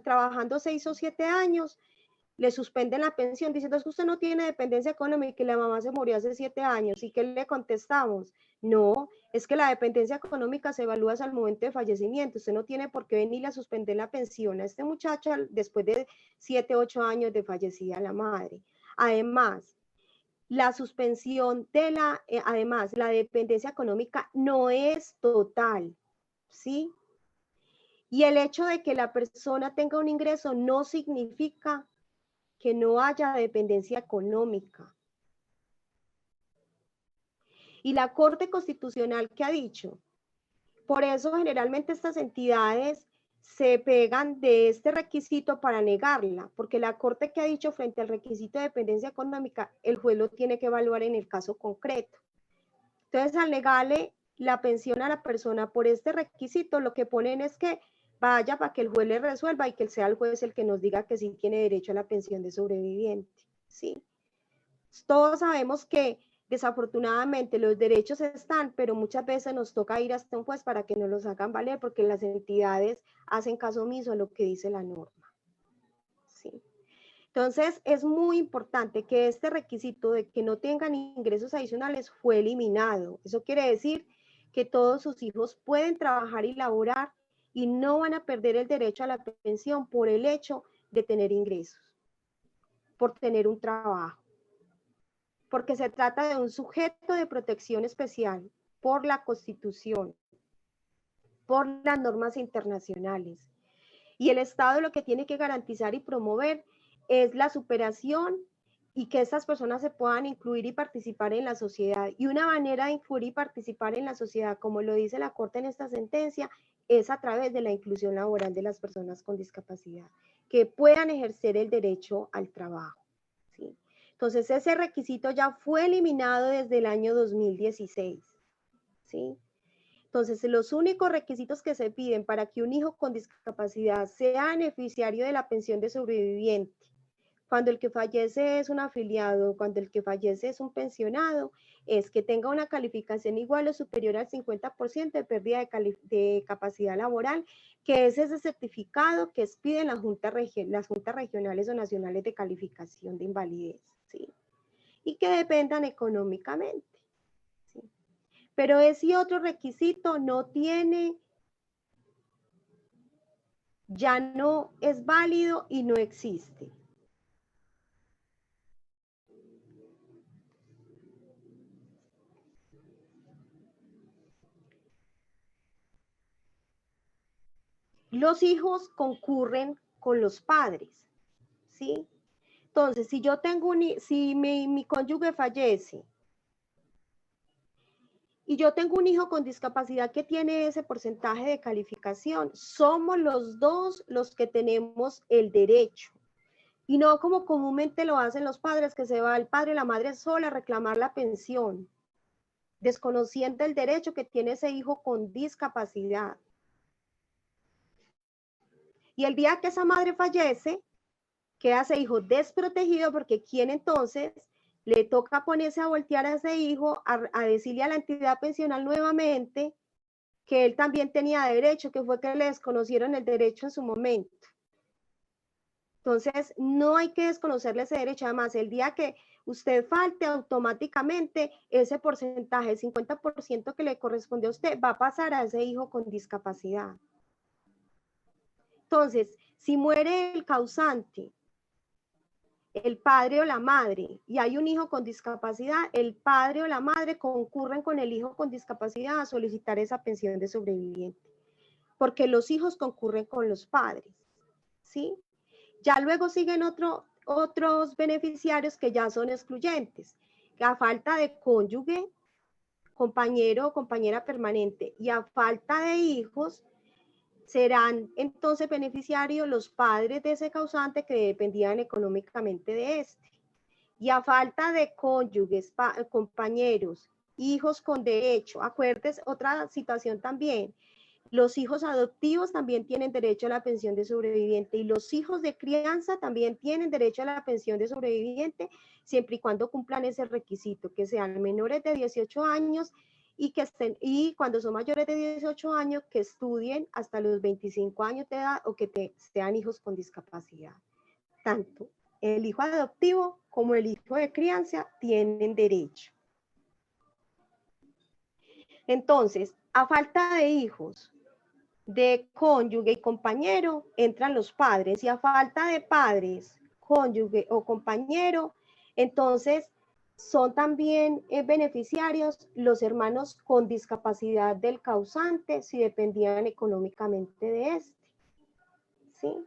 trabajando 6 o 7 años, le suspenden la pensión diciendo que usted no tiene dependencia económica y la mamá se murió hace 7 años. ¿Y qué le contestamos? No, es que la dependencia económica se evalúa hasta el momento de fallecimiento. Usted no tiene por qué venirle a suspender la pensión a este muchacho después de 7, 8 años de fallecida la madre. Además, la suspensión de además, la dependencia económica no es total, ¿sí? Y el hecho de que la persona tenga un ingreso no significa que no haya dependencia económica. Y la Corte Constitucional, ¿qué ha dicho? Por eso generalmente estas entidades se pegan de este requisito para negarla, porque la Corte que ha dicho frente al requisito de dependencia económica, el juez lo tiene que evaluar en el caso concreto. Entonces, al negarle la pensión a la persona por este requisito, lo que ponen es que vaya para que el juez le resuelva y que sea el juez el que nos diga que sí tiene derecho a la pensión de sobreviviente, ¿sí? Todos sabemos que desafortunadamente los derechos están, pero muchas veces nos toca ir hasta un juez para que nos los hagan valer porque las entidades hacen caso omiso a lo que dice la norma, ¿sí? Entonces, es muy importante que este requisito de que no tengan ingresos adicionales fue eliminado. Eso quiere decir que todos sus hijos pueden trabajar y laborar y no van a perder el derecho a la pensión por el hecho de tener ingresos, por tener un trabajo. Porque se trata de un sujeto de protección especial por la Constitución, por las normas internacionales. Y el Estado lo que tiene que garantizar y promover es la superación y que estas personas se puedan incluir y participar en la sociedad. Y una manera de incluir y participar en la sociedad, como lo dice la Corte en esta sentencia, es a través de la inclusión laboral de las personas con discapacidad, que puedan ejercer el derecho al trabajo, ¿sí? Entonces, ese requisito ya fue eliminado desde el año 2016, ¿sí? Entonces, los únicos requisitos que se piden para que un hijo con discapacidad sea beneficiario de la pensión de sobreviviente, cuando el que fallece es un afiliado, cuando el que fallece es un pensionado, es que tenga una calificación igual o superior al 50% de pérdida de capacidad laboral, que es ese certificado que piden las juntas regionales o nacionales de calificación de invalidez, ¿sí? Y que dependan económicamente, ¿sí? pero ese otro requisito no tiene, ya no es válido y no existe. Los hijos concurren con los padres, ¿sí? Entonces, si yo tengo si mi cónyuge fallece y yo tengo un hijo con discapacidad que tiene ese porcentaje de calificación, somos los dos los que tenemos el derecho. Y no como comúnmente lo hacen los padres, que se va el padre y la madre sola a reclamar la pensión, desconociendo el derecho que tiene ese hijo con discapacidad. Y el día que esa madre fallece, queda ese hijo desprotegido, porque ¿quién entonces le toca ponerse a voltear a ese hijo, a decirle a la entidad pensional nuevamente que él también tenía derecho, que fue que le desconocieron el derecho en su momento? Entonces, no hay que desconocerle ese derecho. Además, el día que usted falte, automáticamente ese porcentaje, el 50% que le corresponde a usted, va a pasar a ese hijo con discapacidad. Entonces, si muere el causante, el padre o la madre, y hay un hijo con discapacidad, el padre o la madre concurren con el hijo con discapacidad a solicitar esa pensión de sobreviviente, porque los hijos concurren con los padres, ¿sí? Ya luego siguen otros beneficiarios que ya son excluyentes, que a falta de cónyuge, compañero o compañera permanente, y a falta de hijos, serán entonces beneficiarios los padres de ese causante que dependían económicamente de este. Y a falta de cónyuges, compañeros, hijos con derecho, acuérdense, otra situación también, los hijos adoptivos también tienen derecho a la pensión de sobreviviente, y los hijos de crianza también tienen derecho a la pensión de sobreviviente, siempre y cuando cumplan ese requisito, que sean menores de 18 años y cuando son mayores de 18 años, que estudien hasta los 25 años de edad o que sean hijos con discapacidad. Tanto el hijo adoptivo como el hijo de crianza tienen derecho. Entonces, a falta de hijos, de cónyuge y compañero, entran los padres, y a falta de padres, cónyuge o compañero, entonces son también beneficiarios los hermanos con discapacidad del causante, si dependían económicamente de este, ¿sí?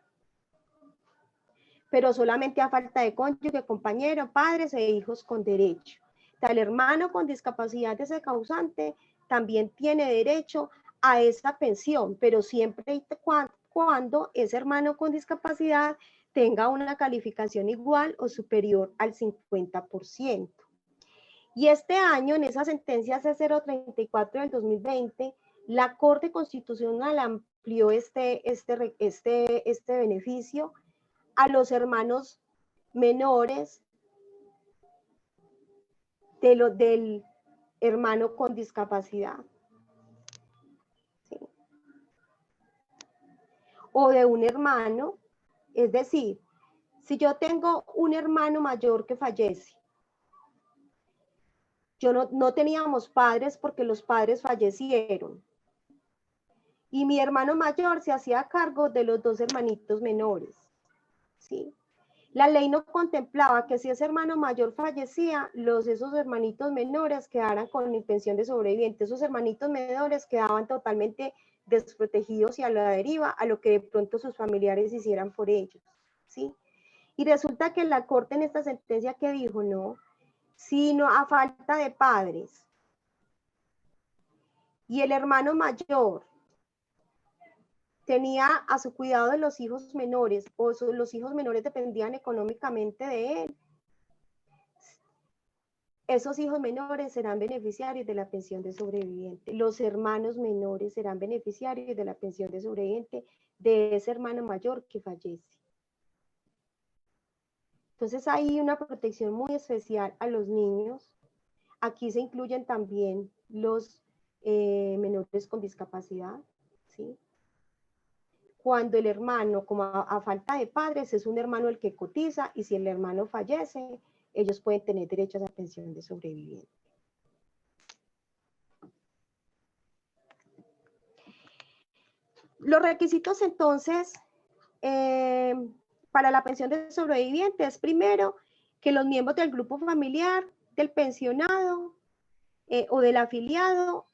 Pero solamente a falta de cónyuge, compañero, padres e hijos con derecho. El hermano con discapacidad de ese causante también tiene derecho a esa pensión, pero siempre y cuando ese hermano con discapacidad tenga una calificación igual o superior al 50%. Y este año, en esa sentencia C034 del 2020, la Corte Constitucional amplió este beneficio a los hermanos menores del hermano con discapacidad, ¿sí? O de un hermano, es decir, si yo tengo un hermano mayor que fallece, yo no teníamos padres porque los padres fallecieron, y mi hermano mayor se hacía cargo de los dos hermanitos menores, ¿sí? La ley no contemplaba que si ese hermano mayor fallecía, esos hermanitos menores quedaran con pensión de sobreviviente. Esos hermanitos menores quedaban totalmente desprotegidos y a la deriva a lo que de pronto sus familiares hicieran por ellos, ¿sí? Y resulta que la Corte en esta sentencia que dijo, no, sino a falta de padres y el hermano mayor tenía a su cuidado de los hijos menores, o los hijos menores dependían económicamente de él, esos hijos menores serán beneficiarios de la pensión de sobreviviente. Los hermanos menores serán beneficiarios de la pensión de sobreviviente de ese hermano mayor que fallece. Entonces hay una protección muy especial a los niños. Aquí se incluyen también los menores con discapacidad, ¿sí? Cuando el hermano, como a falta de padres, es un hermano el que cotiza, y si el hermano fallece, ellos pueden tener derecho a la pensión de sobreviviente. Los requisitos entonces para la pensión de sobreviviente es primero que los miembros del grupo familiar, del pensionado o del afiliado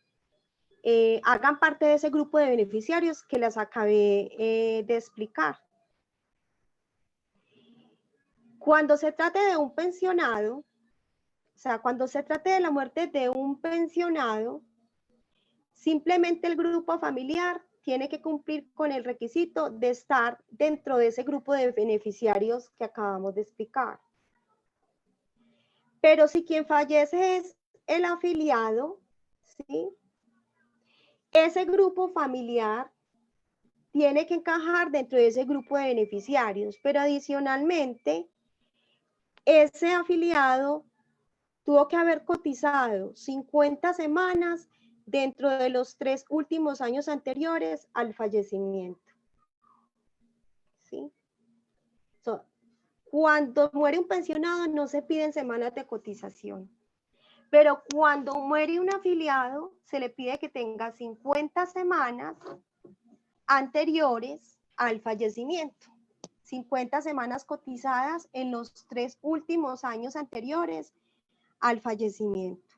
hagan parte de ese grupo de beneficiarios que les acabé de explicar. Cuando se trate de un pensionado, o sea, cuando se trate de la muerte de un pensionado, simplemente el grupo familiar tiene que cumplir con el requisito de estar dentro de ese grupo de beneficiarios que acabamos de explicar. Pero si quien fallece es el afiliado, ¿sí? Ese grupo familiar tiene que encajar dentro de ese grupo de beneficiarios, pero adicionalmente, ese afiliado tuvo que haber cotizado 50 semanas dentro de los 3 últimos años anteriores al fallecimiento. ¿Sí? Cuando muere un pensionado no se piden semanas de cotización, pero cuando muere un afiliado se le pide que tenga 50 semanas anteriores al fallecimiento, 50 semanas cotizadas en los 3 últimos años anteriores al fallecimiento.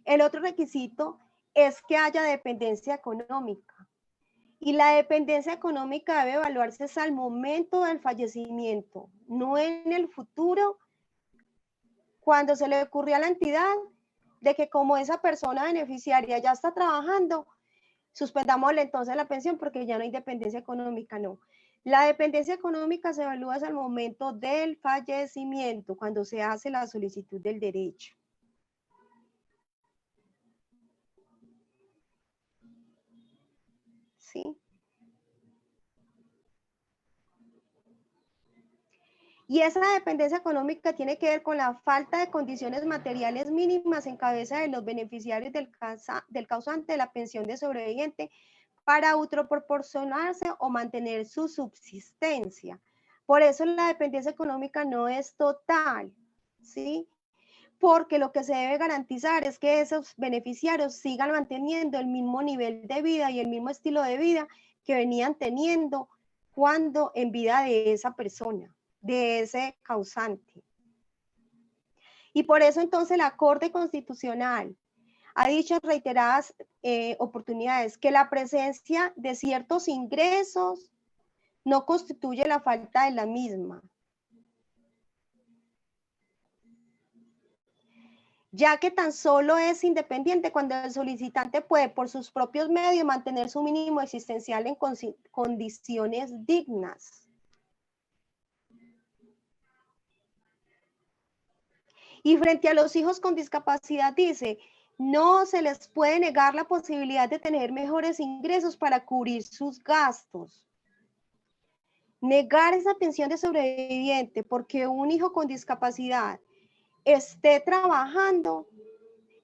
El otro requisito es que haya dependencia económica. Y la dependencia económica debe evaluarse al momento del fallecimiento, no en el futuro, cuando se le ocurrió a la entidad de que como esa persona beneficiaria ya está trabajando, suspendámosle entonces la pensión porque ya no hay dependencia económica, no. La dependencia económica se evalúa al momento del fallecimiento, cuando se hace la solicitud del derecho. ¿Sí? Y esa dependencia económica tiene que ver con la falta de condiciones materiales mínimas en cabeza de los beneficiarios del causante de la pensión de sobreviviente para autoproporcionarse o mantener su subsistencia. Por eso la dependencia económica no es total, ¿sí? Porque lo que se debe garantizar es que esos beneficiarios sigan manteniendo el mismo nivel de vida y el mismo estilo de vida que venían teniendo cuando en vida de esa persona, de ese causante. Y por eso entonces la Corte Constitucional ha dicho en reiteradas oportunidades que la presencia de ciertos ingresos no constituye la falta de la misma, ya que tan solo es independiente cuando el solicitante puede por sus propios medios mantener su mínimo existencial en condiciones dignas. Y frente a los hijos con discapacidad dice, no se les puede negar la posibilidad de tener mejores ingresos para cubrir sus gastos. Negar esa pensión de sobreviviente porque un hijo con discapacidad esté trabajando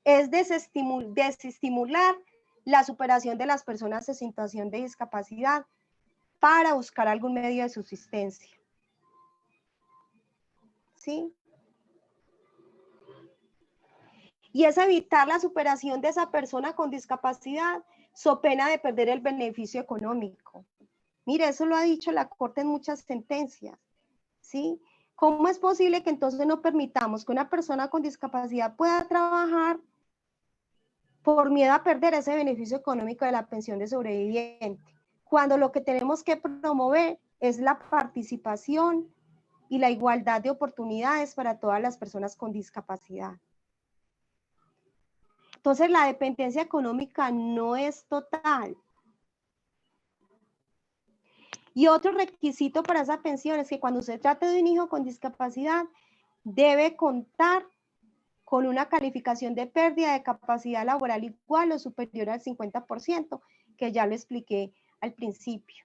es desestimular la superación de las personas en situación de discapacidad para buscar algún medio de subsistencia. ¿Sí? Y es evitar la superación de esa persona con discapacidad so pena de perder el beneficio económico. Mire, eso lo ha dicho la Corte en muchas sentencias, ¿sí? ¿Cómo es posible que entonces no permitamos que una persona con discapacidad pueda trabajar por miedo a perder ese beneficio económico de la pensión de sobreviviente? Cuando lo que tenemos que promover es la participación y la igualdad de oportunidades para todas las personas con discapacidad. Entonces, la dependencia económica no es total. Y otro requisito para esa pensión es que cuando se trate de un hijo con discapacidad, debe contar con una calificación de pérdida de capacidad laboral igual o superior al 50%, que ya lo expliqué al principio.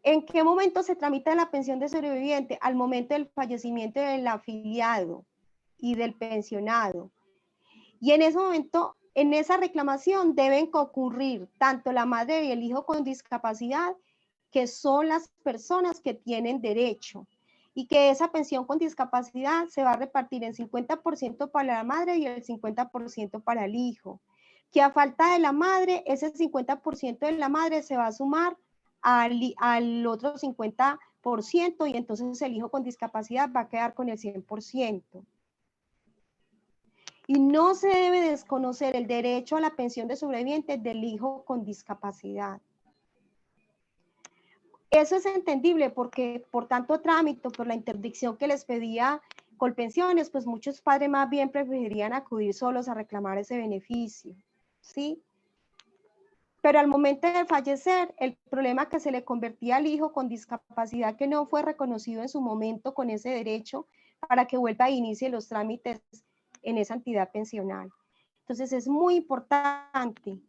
¿En qué momento se tramita la pensión de sobreviviente? Al momento del fallecimiento del afiliado y del pensionado. Y en ese momento, en esa reclamación deben concurrir tanto la madre y el hijo con discapacidad, que son las personas que tienen derecho, y que esa pensión con discapacidad se va a repartir en 50% para la madre y el 50% para el hijo. que a falta de la madre, ese 50% de la madre se va a sumar al otro 50% y entonces el hijo con discapacidad va a quedar con el 100%. Y no se debe desconocer el derecho a la pensión de sobreviviente del hijo con discapacidad. Eso es entendible porque por tanto trámite, por la interdicción que les pedía Colpensiones, pues muchos padres más bien preferirían acudir solos a reclamar ese beneficio, ¿sí? Pero al momento de fallecer, el problema que se le convertía al hijo con discapacidad que no fue reconocido en su momento con ese derecho para que vuelva a inicie los trámites en esa entidad pensional. Entonces es muy importante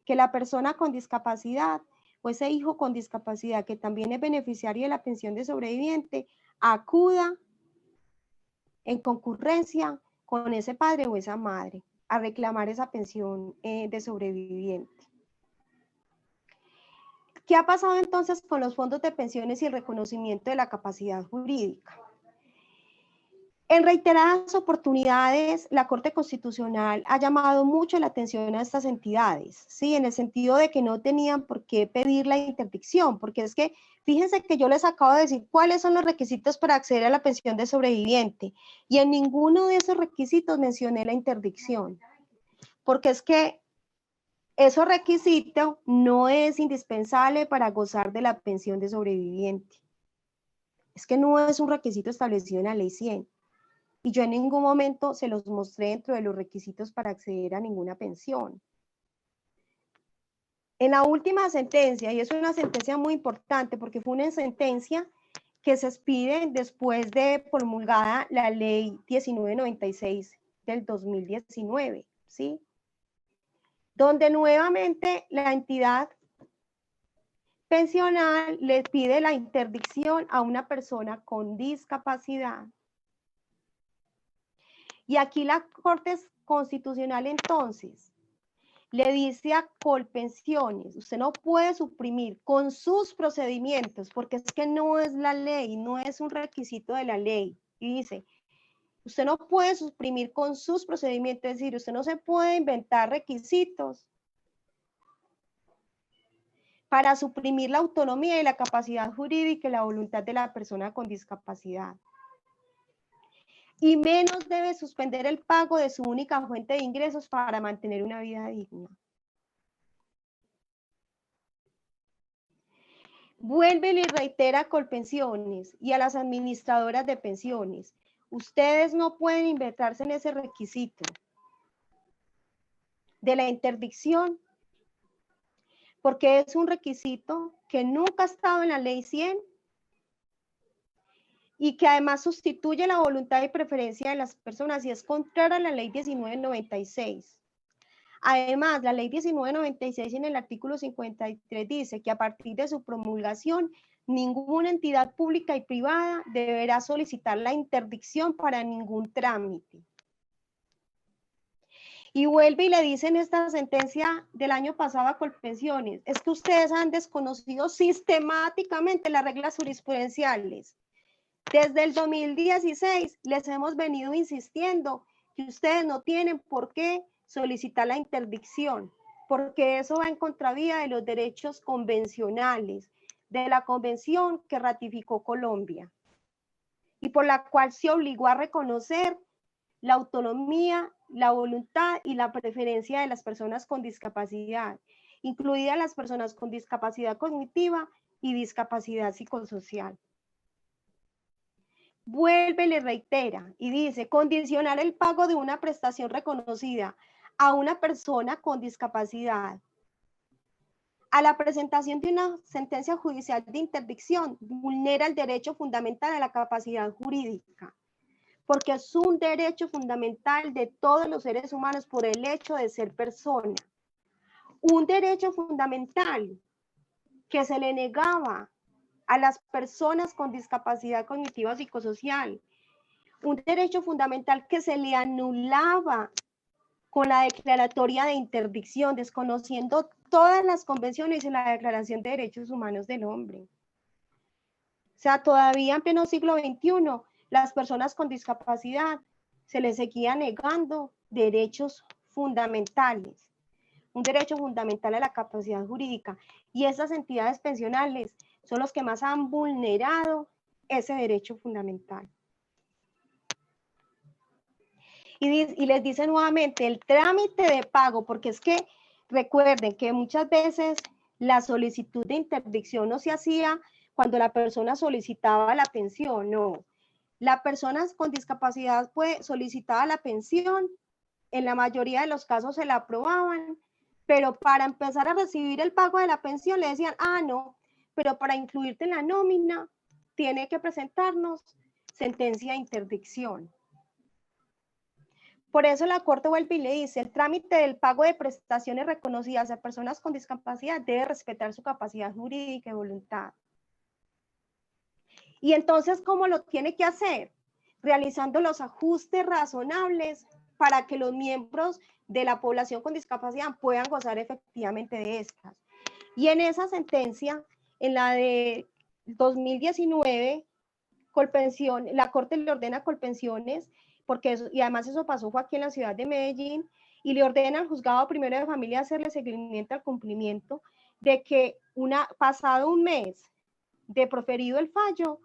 que la persona con discapacidad o ese hijo con discapacidad que también es beneficiario de la pensión de sobreviviente acuda en concurrencia con ese padre o esa madre a reclamar esa pensión de sobreviviente. ¿Qué ha pasado entonces con los fondos de pensiones y el reconocimiento de la capacidad jurídica? En reiteradas oportunidades, la Corte Constitucional ha llamado mucho la atención a estas entidades, ¿sí? En el sentido de que no tenían por qué pedir la interdicción, porque es que, fíjense que yo les acabo de decir cuáles son los requisitos para acceder a la pensión de sobreviviente, y en ninguno de esos requisitos mencioné la interdicción, porque es que ese requisito no es indispensable para gozar de la pensión de sobreviviente. Es que no es un requisito establecido en la Ley 100. Y yo en ningún momento se los mostré dentro de los requisitos para acceder a ninguna pensión. En la última sentencia, y es una sentencia muy importante porque fue una sentencia que se expide después de promulgada la Ley 1996 del 2019, ¿sí? Donde nuevamente la entidad pensional le pide la interdicción a una persona con discapacidad. Y aquí la Corte Constitucional entonces le dice a Colpensiones, usted no puede suprimir con sus procedimientos, porque es que no es la ley, no es un requisito de la ley. Y dice, usted no puede suprimir con sus procedimientos, es decir, usted no se puede inventar requisitos para suprimir la autonomía y la capacidad jurídica y la voluntad de la persona con discapacidad. Y menos debe suspender el pago de su única fuente de ingresos para mantener una vida digna. Vuelve y le reitera a Colpensiones y a las administradoras de pensiones, ustedes no pueden inventarse en ese requisito de la interdicción, porque es un requisito que nunca ha estado en la Ley 100 y que además sustituye la voluntad y preferencia de las personas y es contraria a la Ley 1996. Además, la Ley 1996 en el artículo 53 dice que a partir de su promulgación, ninguna entidad pública y privada deberá solicitar la interdicción para ningún trámite. Y vuelve y le dice en esta sentencia del año pasado a Colpensiones, es que ustedes han desconocido sistemáticamente las reglas jurisprudenciales. Desde el 2016 les hemos venido insistiendo que ustedes no tienen por qué solicitar la interdicción, porque eso va en contravía de los derechos convencionales, de la convención que ratificó Colombia y por la cual se obligó a reconocer la autonomía, la voluntad y la preferencia de las personas con discapacidad, incluidas las personas con discapacidad cognitiva y discapacidad psicosocial. Vuelve y le reitera y dice, condicionar el pago de una prestación reconocida a una persona con discapacidad a la presentación de una sentencia judicial de interdicción vulnera el derecho fundamental a la capacidad jurídica, porque es un derecho fundamental de todos los seres humanos por el hecho de ser persona. Un derecho fundamental que se le negaba a las personas con discapacidad cognitiva o psicosocial. Un derecho fundamental que se le anulaba con la declaratoria de interdicción, desconociendo todas las convenciones y la Declaración de Derechos Humanos del Hombre. O sea, todavía en pleno siglo XXI, las personas con discapacidad se les seguía negando derechos fundamentales. un derecho fundamental a la capacidad jurídica, y esas entidades pensionales son los que más han vulnerado ese derecho fundamental. Y les dice nuevamente, el trámite de pago, porque es que recuerden que muchas veces la solicitud de interdicción no se hacía cuando la persona solicitaba la pensión, no. La persona con discapacidad solicitaba la pensión, en la mayoría de los casos se la aprobaban, pero para empezar a recibir el pago de la pensión le decían, ah, no, pero para incluirte en la nómina tiene que presentarnos sentencia de interdicción. Por eso la Corte vuelve y le dice, el trámite del pago de prestaciones reconocidas a personas con discapacidad debe respetar su capacidad jurídica y voluntad. Y entonces, ¿cómo lo tiene que hacer? Realizando los ajustes razonables para que los miembros de la población con discapacidad puedan gozar efectivamente de estas. Y en esa sentencia, en la de 2019, Colpensión, la Corte le ordena a Colpensiones, porque eso, y además eso pasó fue aquí en la ciudad de Medellín, y le ordena al juzgado primero de familia hacerle seguimiento al cumplimiento de que pasado un mes de proferido el fallo,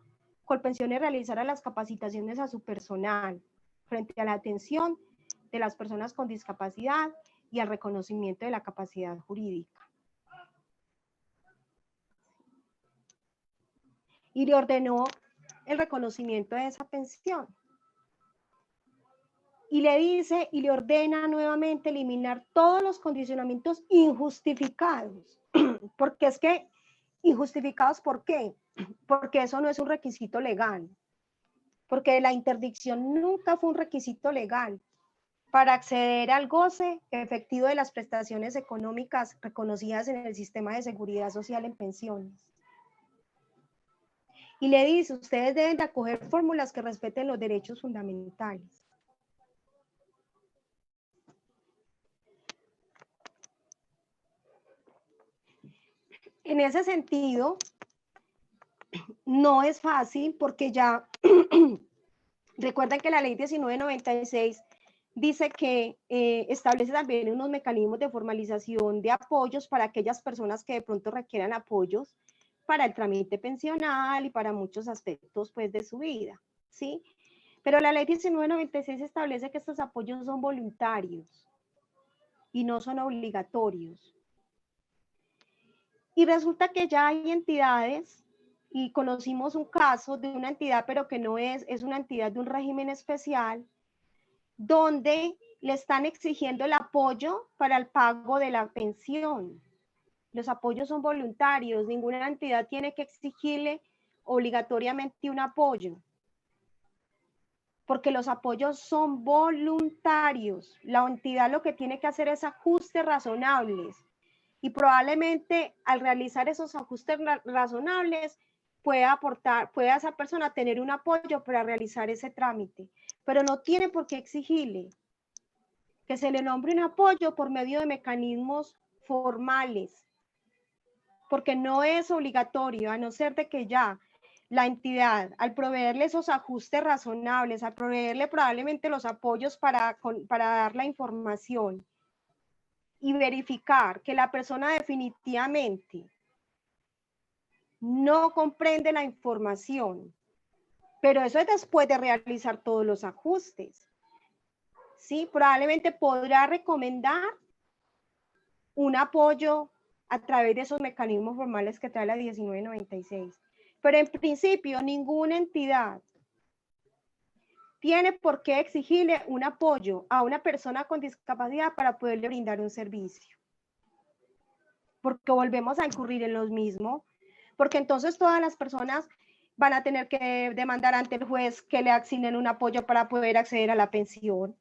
Colpensiones realizara las capacitaciones a su personal frente a la atención de las personas con discapacidad y al reconocimiento de la capacidad jurídica. Y le ordenó el reconocimiento de esa pensión. Y le dice y le ordena nuevamente eliminar todos los condicionamientos injustificados. Porque es que, ¿injustificados por qué? Porque eso no es un requisito legal. Porque la interdicción nunca fue un requisito legal para acceder al goce efectivo de las prestaciones económicas reconocidas en el sistema de seguridad social en pensiones. Y le dice, ustedes deben de acoger fórmulas que respeten los derechos fundamentales. En ese sentido, no es fácil porque ya recuerden que la ley 1996 dice que establece también unos mecanismos de formalización de apoyos para aquellas personas que de pronto requieran apoyos para el trámite pensional y para muchos aspectos pues de su vida, ¿sí? Pero la ley 1996 establece que estos apoyos son voluntarios y no son obligatorios. Y resulta que ya hay entidades, y conocimos un caso de una entidad, pero que no es una entidad de un régimen especial, donde le están exigiendo el apoyo para el pago de la pensión. Los apoyos son voluntarios, ninguna entidad tiene que exigirle obligatoriamente un apoyo, porque los apoyos son voluntarios. La entidad lo que tiene que hacer es ajustes razonables, y probablemente al realizar esos ajustes razonables pueda esa persona tener un apoyo para realizar ese trámite, pero no tiene por qué exigirle que se le nombre un apoyo por medio de mecanismos formales, porque no es obligatorio, a no ser de que ya la entidad, al proveerle esos ajustes razonables, al proveerle probablemente los apoyos para dar la información y verificar que la persona definitivamente no comprende la información, pero eso es después de realizar todos los ajustes, ¿sí? Probablemente podrá recomendar un apoyo a través de esos mecanismos formales que trae la 1996. Pero en principio, ninguna entidad tiene por qué exigirle un apoyo a una persona con discapacidad para poderle brindar un servicio. Porque volvemos a incurrir en lo mismo, porque entonces todas las personas van a tener que demandar ante el juez que le asignen un apoyo para poder acceder a la pensión.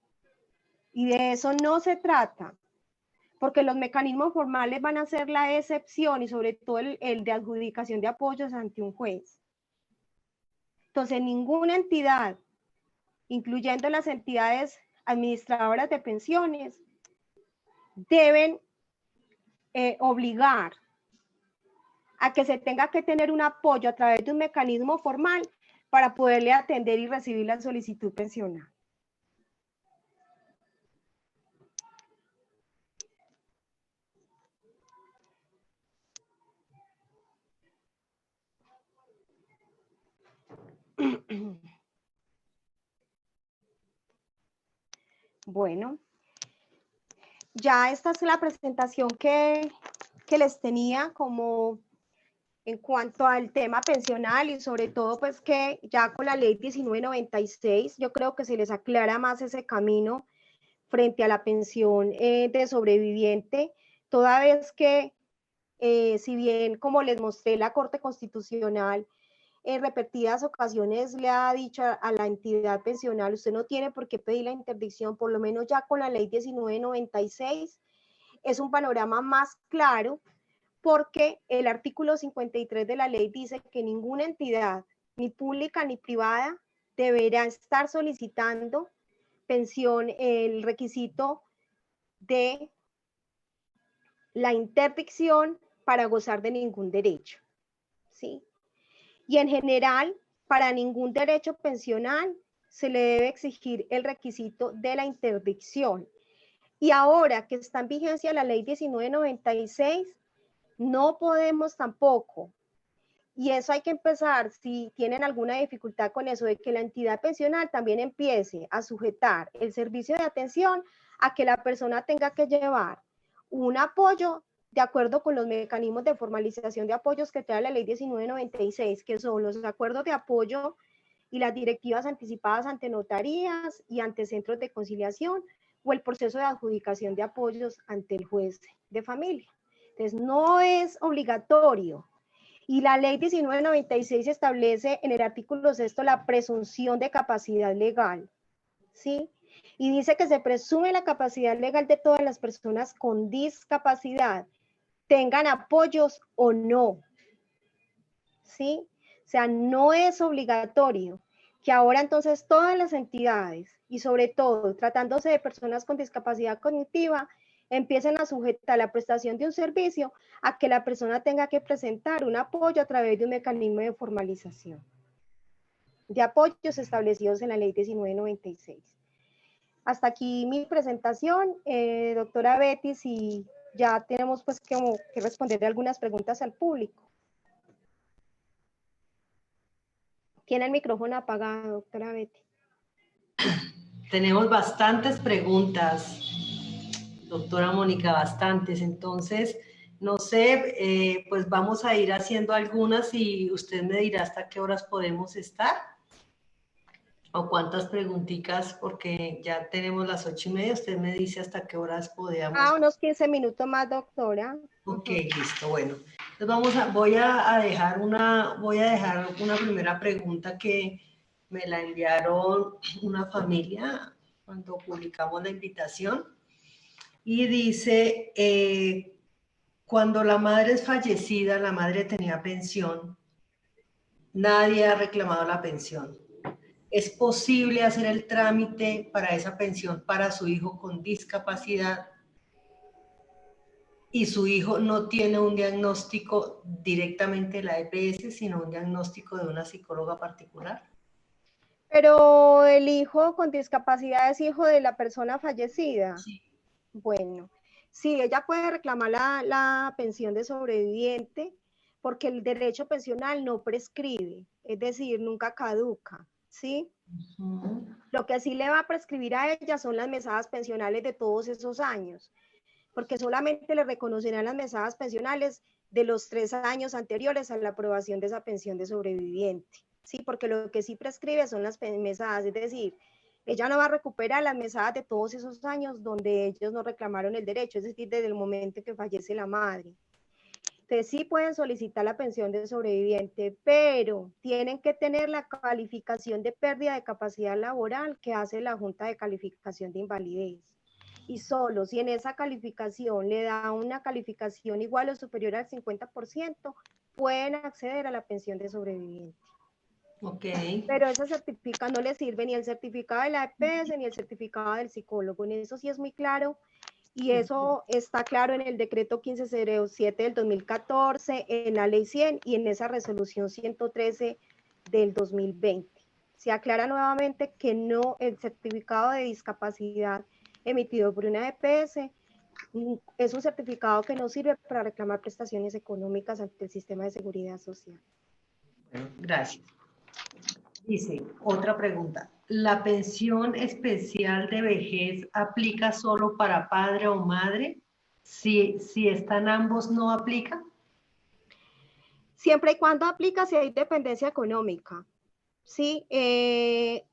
Y de eso no se trata, porque los mecanismos formales van a ser la excepción y sobre todo el de adjudicación de apoyos ante un juez. Entonces, ninguna entidad, incluyendo las entidades administradoras de pensiones, deben obligar a que se tenga que tener un apoyo a través de un mecanismo formal para poderle atender y recibir la solicitud pensional. Bueno, ya esta es la presentación que les tenía como en cuanto al tema pensional y sobre todo pues que ya con la ley 1996 yo creo que se les aclara más ese camino frente a la pensión de sobreviviente, toda vez que si bien como les mostré la Corte Constitucional en repetidas ocasiones le ha dicho a la entidad pensional, usted no tiene por qué pedir la interdicción, por lo menos ya con la ley 1996 es un panorama más claro porque el artículo 53 de la ley dice que ninguna entidad, ni pública ni privada, deberá estar solicitando pensión, el requisito de la interdicción para gozar de ningún derecho, ¿sí? Y en general, para ningún derecho pensional se le debe exigir el requisito de la interdicción. Y ahora que está en vigencia la ley 1996, no podemos tampoco, y eso hay que empezar, si tienen alguna dificultad con eso, de que la entidad pensional también empiece a sujetar el servicio de atención a que la persona tenga que llevar un apoyo de acuerdo con los mecanismos de formalización de apoyos que trae la ley 1996, que son los acuerdos de apoyo y las directivas anticipadas ante notarías y ante centros de conciliación, o el proceso de adjudicación de apoyos ante el juez de familia. Entonces, no es obligatorio. Y la ley 1996 establece en el artículo 6 la presunción de capacidad legal, ¿sí? Y dice que se presume la capacidad legal de todas las personas con discapacidad, tengan apoyos o no, ¿sí? O sea, no es obligatorio que ahora entonces todas las entidades, y sobre todo tratándose de personas con discapacidad cognitiva, empiecen a sujetar la prestación de un servicio a que la persona tenga que presentar un apoyo a través de un mecanismo de formalización de apoyos establecidos en la ley 1996. Hasta aquí mi presentación, doctora Betty, si ya tenemos pues que responder algunas preguntas al público. Tiene el micrófono apagado, doctora Betty. Tenemos bastantes preguntas, doctora Mónica, bastantes. Entonces, no sé, pues vamos a ir haciendo algunas y usted me dirá hasta qué horas podemos estar o cuántas preguntitas, porque ya tenemos las 8:30. Usted me dice hasta qué horas podemos. Unos 15 minutos más, doctora. Ok, listo, bueno. Entonces voy a dejar una primera pregunta que me la enviaron una familia cuando publicamos la invitación y dice, cuando la madre es fallecida, la madre tenía pensión, nadie ha reclamado la pensión. ¿Es posible hacer el trámite para esa pensión para su hijo con discapacidad y su hijo no tiene un diagnóstico directamente de la EPS, sino un diagnóstico de una psicóloga particular? Pero el hijo con discapacidad es hijo de la persona fallecida. Sí. Bueno, sí, ella puede reclamar la pensión de sobreviviente porque el derecho pensional no prescribe, es decir, nunca caduca, ¿sí? Lo que sí le va a prescribir a ella son las mesadas pensionales de todos esos años, porque solamente le reconocerán las mesadas pensionales de los 3 años anteriores a la aprobación de esa pensión de sobreviviente, ¿sí? Porque lo que sí prescribe son las mesadas, es decir, ella no va a recuperar las mesadas de todos esos años donde ellos no reclamaron el derecho, es decir, desde el momento en que fallece la madre. Entonces sí pueden solicitar la pensión de sobreviviente, pero tienen que tener la calificación de pérdida de capacidad laboral que hace la Junta de Calificación de Invalidez. Y solo si en esa calificación le da una calificación igual o superior al 50%, pueden acceder a la pensión de sobreviviente. Okay. Pero ese certificado no le sirve ni el certificado de la EPS ni el certificado del psicólogo. En eso sí es muy claro. Y eso está claro en el decreto 1507 del 2014, en la ley 100 y en esa resolución 113 del 2020. Se aclara nuevamente que no, el certificado de discapacidad emitido por una EPS es un certificado que no sirve para reclamar prestaciones económicas ante el sistema de seguridad social. Bueno, gracias. Dice, otra pregunta. ¿La pensión especial de vejez aplica solo para padre o madre? Si están ambos, ¿no aplica? Siempre y cuando aplica si hay dependencia económica. Sí,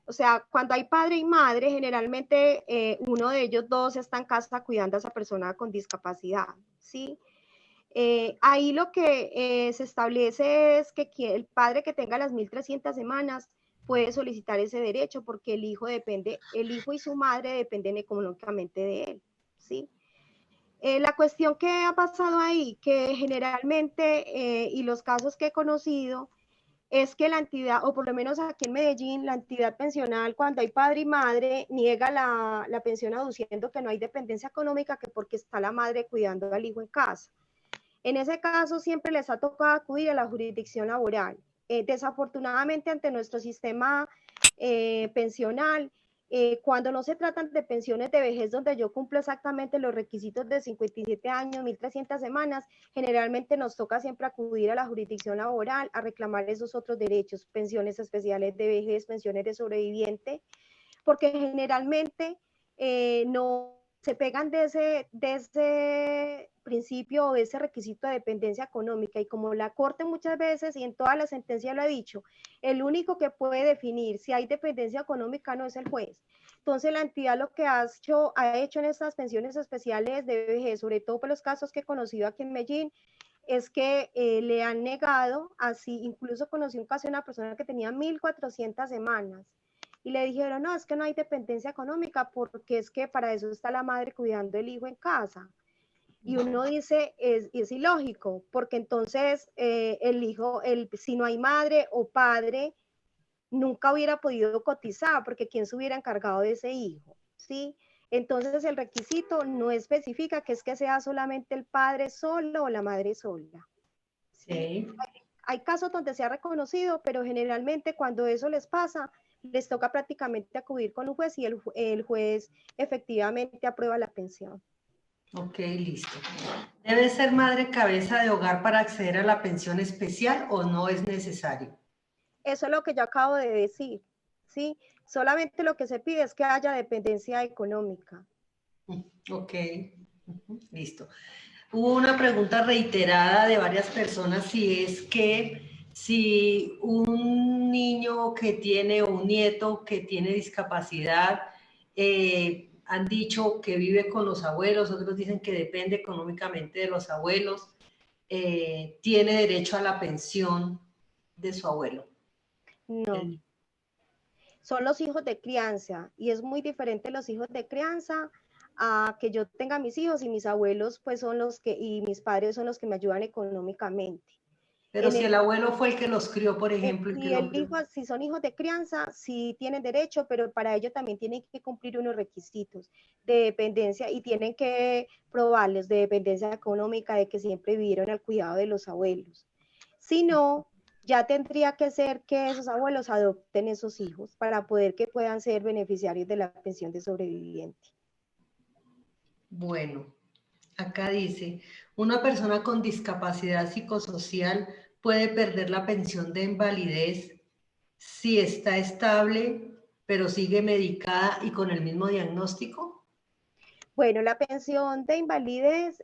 o sea, cuando hay padre y madre, generalmente uno de ellos dos está en casa cuidando a esa persona con discapacidad, ¿sí? Ahí lo que se establece es que el padre que tenga las 1.300 semanas puede solicitar ese derecho porque el hijo y su madre dependen económicamente de él, ¿sí? La cuestión que ha pasado ahí, que generalmente, y los casos que he conocido, es que la entidad, o por lo menos aquí en Medellín, la entidad pensional, cuando hay padre y madre, niega la pensión aduciendo que no hay dependencia económica, que porque está la madre cuidando al hijo en casa. En ese caso, siempre les ha tocado acudir a la jurisdicción laboral. Desafortunadamente, ante nuestro sistema pensional, cuando no se tratan de pensiones de vejez donde yo cumplo exactamente los requisitos de 57 años, 1.300 semanas, generalmente nos toca siempre acudir a la jurisdicción laboral a reclamar esos otros derechos, pensiones especiales de vejez, pensiones de sobreviviente, porque generalmente no se pegan de ese principio o de ese requisito de dependencia económica, y como la Corte muchas veces y en todas las sentencias lo ha dicho, el único que puede definir si hay dependencia económica no es el juez. Entonces la entidad lo que ha hecho en estas pensiones especiales de vejez, sobre todo por los casos que he conocido aquí en Medellín, es que le han negado, así incluso conocí un caso de una persona que tenía 1.400 semanas, y le dijeron, no, es que no hay dependencia económica porque es que para eso está la madre cuidando el hijo en casa. Y uno dice, es ilógico, porque entonces el hijo, si no hay madre o padre, nunca hubiera podido cotizar, porque ¿quién se hubiera encargado de ese hijo? ¿Sí? Entonces el requisito no especifica que es que sea solamente el padre solo o la madre sola. ¿Sí? Sí. Hay casos donde se ha reconocido, pero generalmente cuando eso les pasa, les toca prácticamente acudir con un juez y el juez efectivamente aprueba la pensión. Ok, listo. ¿Debe ser madre cabeza de hogar para acceder a la pensión especial o no es necesario? Eso es lo que yo acabo de decir, ¿sí? Solamente lo que se pide es que haya dependencia económica. Ok, listo. Hubo una pregunta reiterada de varias personas si es que si un niño que tiene o un nieto que tiene discapacidad, han dicho que vive con los abuelos, otros dicen que depende económicamente de los abuelos, tiene derecho a la pensión de su abuelo. No, El- son los hijos de crianza y es muy diferente los hijos de crianza a que yo tenga mis hijos y mis abuelos pues son los que, y mis padres son los que me ayudan económicamente. pero En si el el abuelo fue el que los crió, por ejemplo, el que si, lo crió. si son hijos de crianza, sí tienen derecho, pero para ello también tienen que cumplir unos requisitos de dependencia y tienen que probarles de dependencia económica, de que siempre vivieron al cuidado de los abuelos. Si no, ya tendría que ser que esos abuelos adopten esos hijos para poder que puedan ser beneficiarios de la pensión de sobreviviente. Bueno, acá dice, una persona con discapacidad psicosocial puede perder la pensión de invalidez si está estable, pero sigue medicada y con el mismo diagnóstico. Bueno, la pensión de invalidez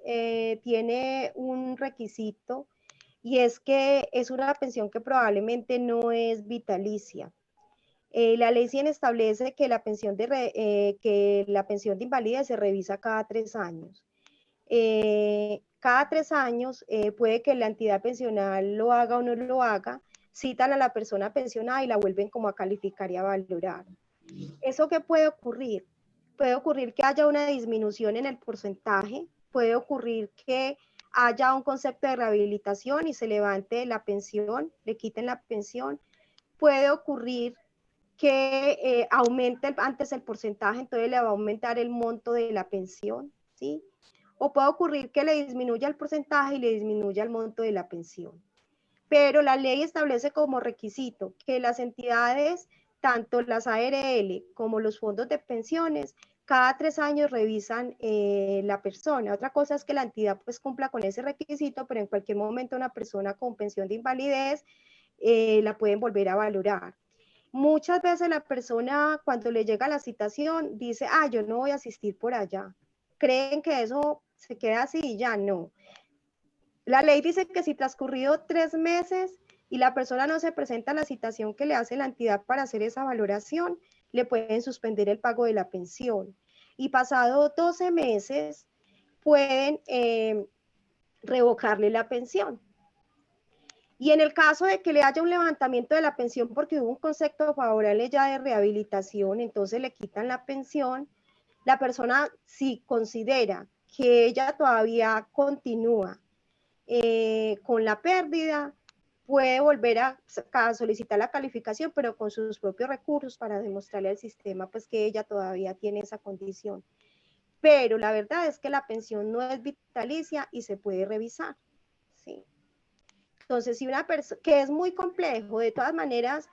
tiene un requisito y es que es una pensión que probablemente no es vitalicia. La ley 100 establece que que la pensión de invalidez se revisa cada 3 años. Cada 3 años puede que la entidad pensional lo haga o no lo haga, citan a la persona pensionada y la vuelven como a calificar y a valorar. ¿Eso qué puede ocurrir? Puede ocurrir que haya una disminución en el porcentaje, puede ocurrir que haya un concepto de rehabilitación y se levante la pensión, le quiten la pensión, puede ocurrir que aumente antes el porcentaje, entonces le va a aumentar el monto de la pensión, ¿sí? O puede ocurrir que le disminuya el porcentaje y le disminuya el monto de la pensión. Pero la ley establece como requisito que las entidades, tanto las ARL como los fondos de pensiones, cada 3 años revisan la persona. Otra cosa es que la entidad pues cumpla con ese requisito, pero en cualquier momento una persona con pensión de invalidez la pueden volver a valorar. Muchas veces la persona cuando le llega la citación dice, ah, yo no voy a asistir por allá. Creen que eso se queda así y ya no. La ley dice que si transcurrido 3 meses y la persona no se presenta a la citación que le hace la entidad para hacer esa valoración, le pueden suspender el pago de la pensión. Y pasado 12 meses pueden revocarle la pensión. Y en el caso de que le haya un levantamiento de la pensión porque hubo un concepto favorable ya de rehabilitación, entonces le quitan la pensión, la persona si considera que ella todavía continúa con la pérdida, puede volver a solicitar la calificación, pero con sus propios recursos para demostrarle al sistema pues que ella todavía tiene esa condición. Pero la verdad es que la pensión no es vitalicia y se puede revisar, ¿sí? Entonces, si una persona, que es muy complejo, de todas maneras,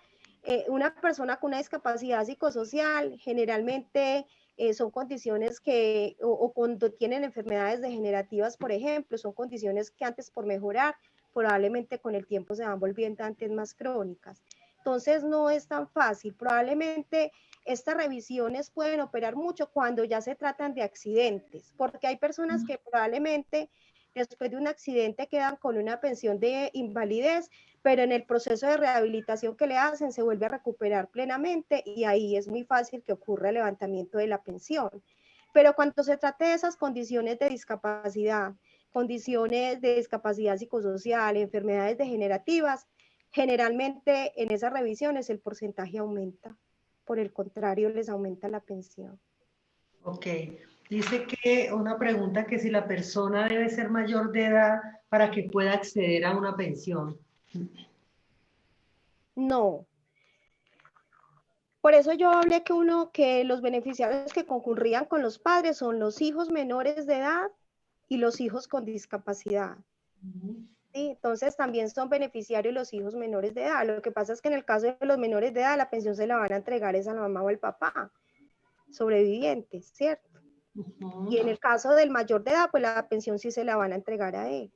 una persona con una discapacidad psicosocial generalmente son condiciones que, o cuando tienen enfermedades degenerativas, por ejemplo, son condiciones que antes por mejorar, probablemente con el tiempo se van volviendo antes más crónicas. Entonces, no es tan fácil. Probablemente estas revisiones pueden operar mucho cuando ya se tratan de accidentes, porque hay personas que probablemente después de un accidente quedan con una pensión de invalidez, pero en el proceso de rehabilitación que le hacen se vuelve a recuperar plenamente y ahí es muy fácil que ocurra el levantamiento de la pensión. Pero cuando se trate de esas condiciones de discapacidad psicosocial, enfermedades degenerativas, generalmente en esas revisiones el porcentaje aumenta. Por el contrario, les aumenta la pensión. Ok. Dice que una pregunta que si la persona debe ser mayor de edad para que pueda acceder a una pensión. No. Por eso yo hablé que los beneficiarios que concurrían con los padres son los hijos menores de edad y los hijos con discapacidad. ¿Sí? Entonces también son beneficiarios los hijos menores de edad. Lo que pasa es que en el caso de los menores de edad, la pensión se la van a entregar es a la mamá o al papá sobrevivientes, ¿cierto? Y en el caso del mayor de edad, pues la pensión sí se la van a entregar a él.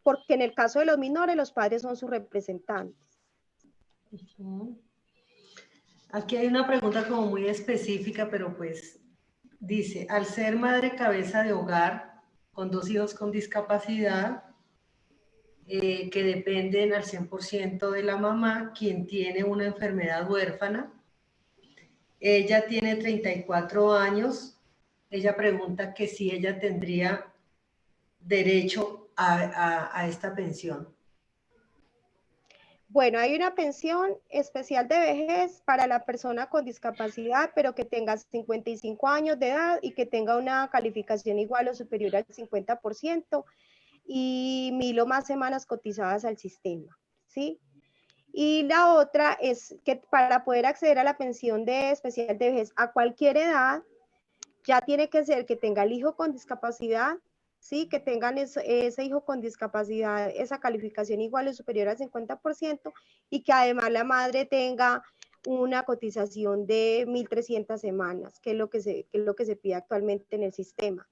Porque en el caso de los menores, los padres son sus representantes. Aquí hay una pregunta como muy específica, pero pues dice, al ser madre cabeza de hogar con 2 hijos con discapacidad, que dependen al 100% de la mamá, quien tiene una enfermedad huérfana, ella tiene 34 años, ella pregunta que si ella tendría derecho a esta pensión. Bueno, hay una pensión especial de vejez para la persona con discapacidad, pero que tenga 55 años de edad y que tenga una calificación igual o superior al 50% y 1.000 o más semanas cotizadas al sistema, ¿sí? Y la otra es que para poder acceder a la pensión de especial de vejez a cualquier edad, ya tiene que ser que tenga el hijo con discapacidad, ¿sí? Que tengan ese hijo con discapacidad, esa calificación igual o superior al 50% y que además la madre tenga una cotización de 1.300 semanas, que es lo que se pide actualmente en el sistema.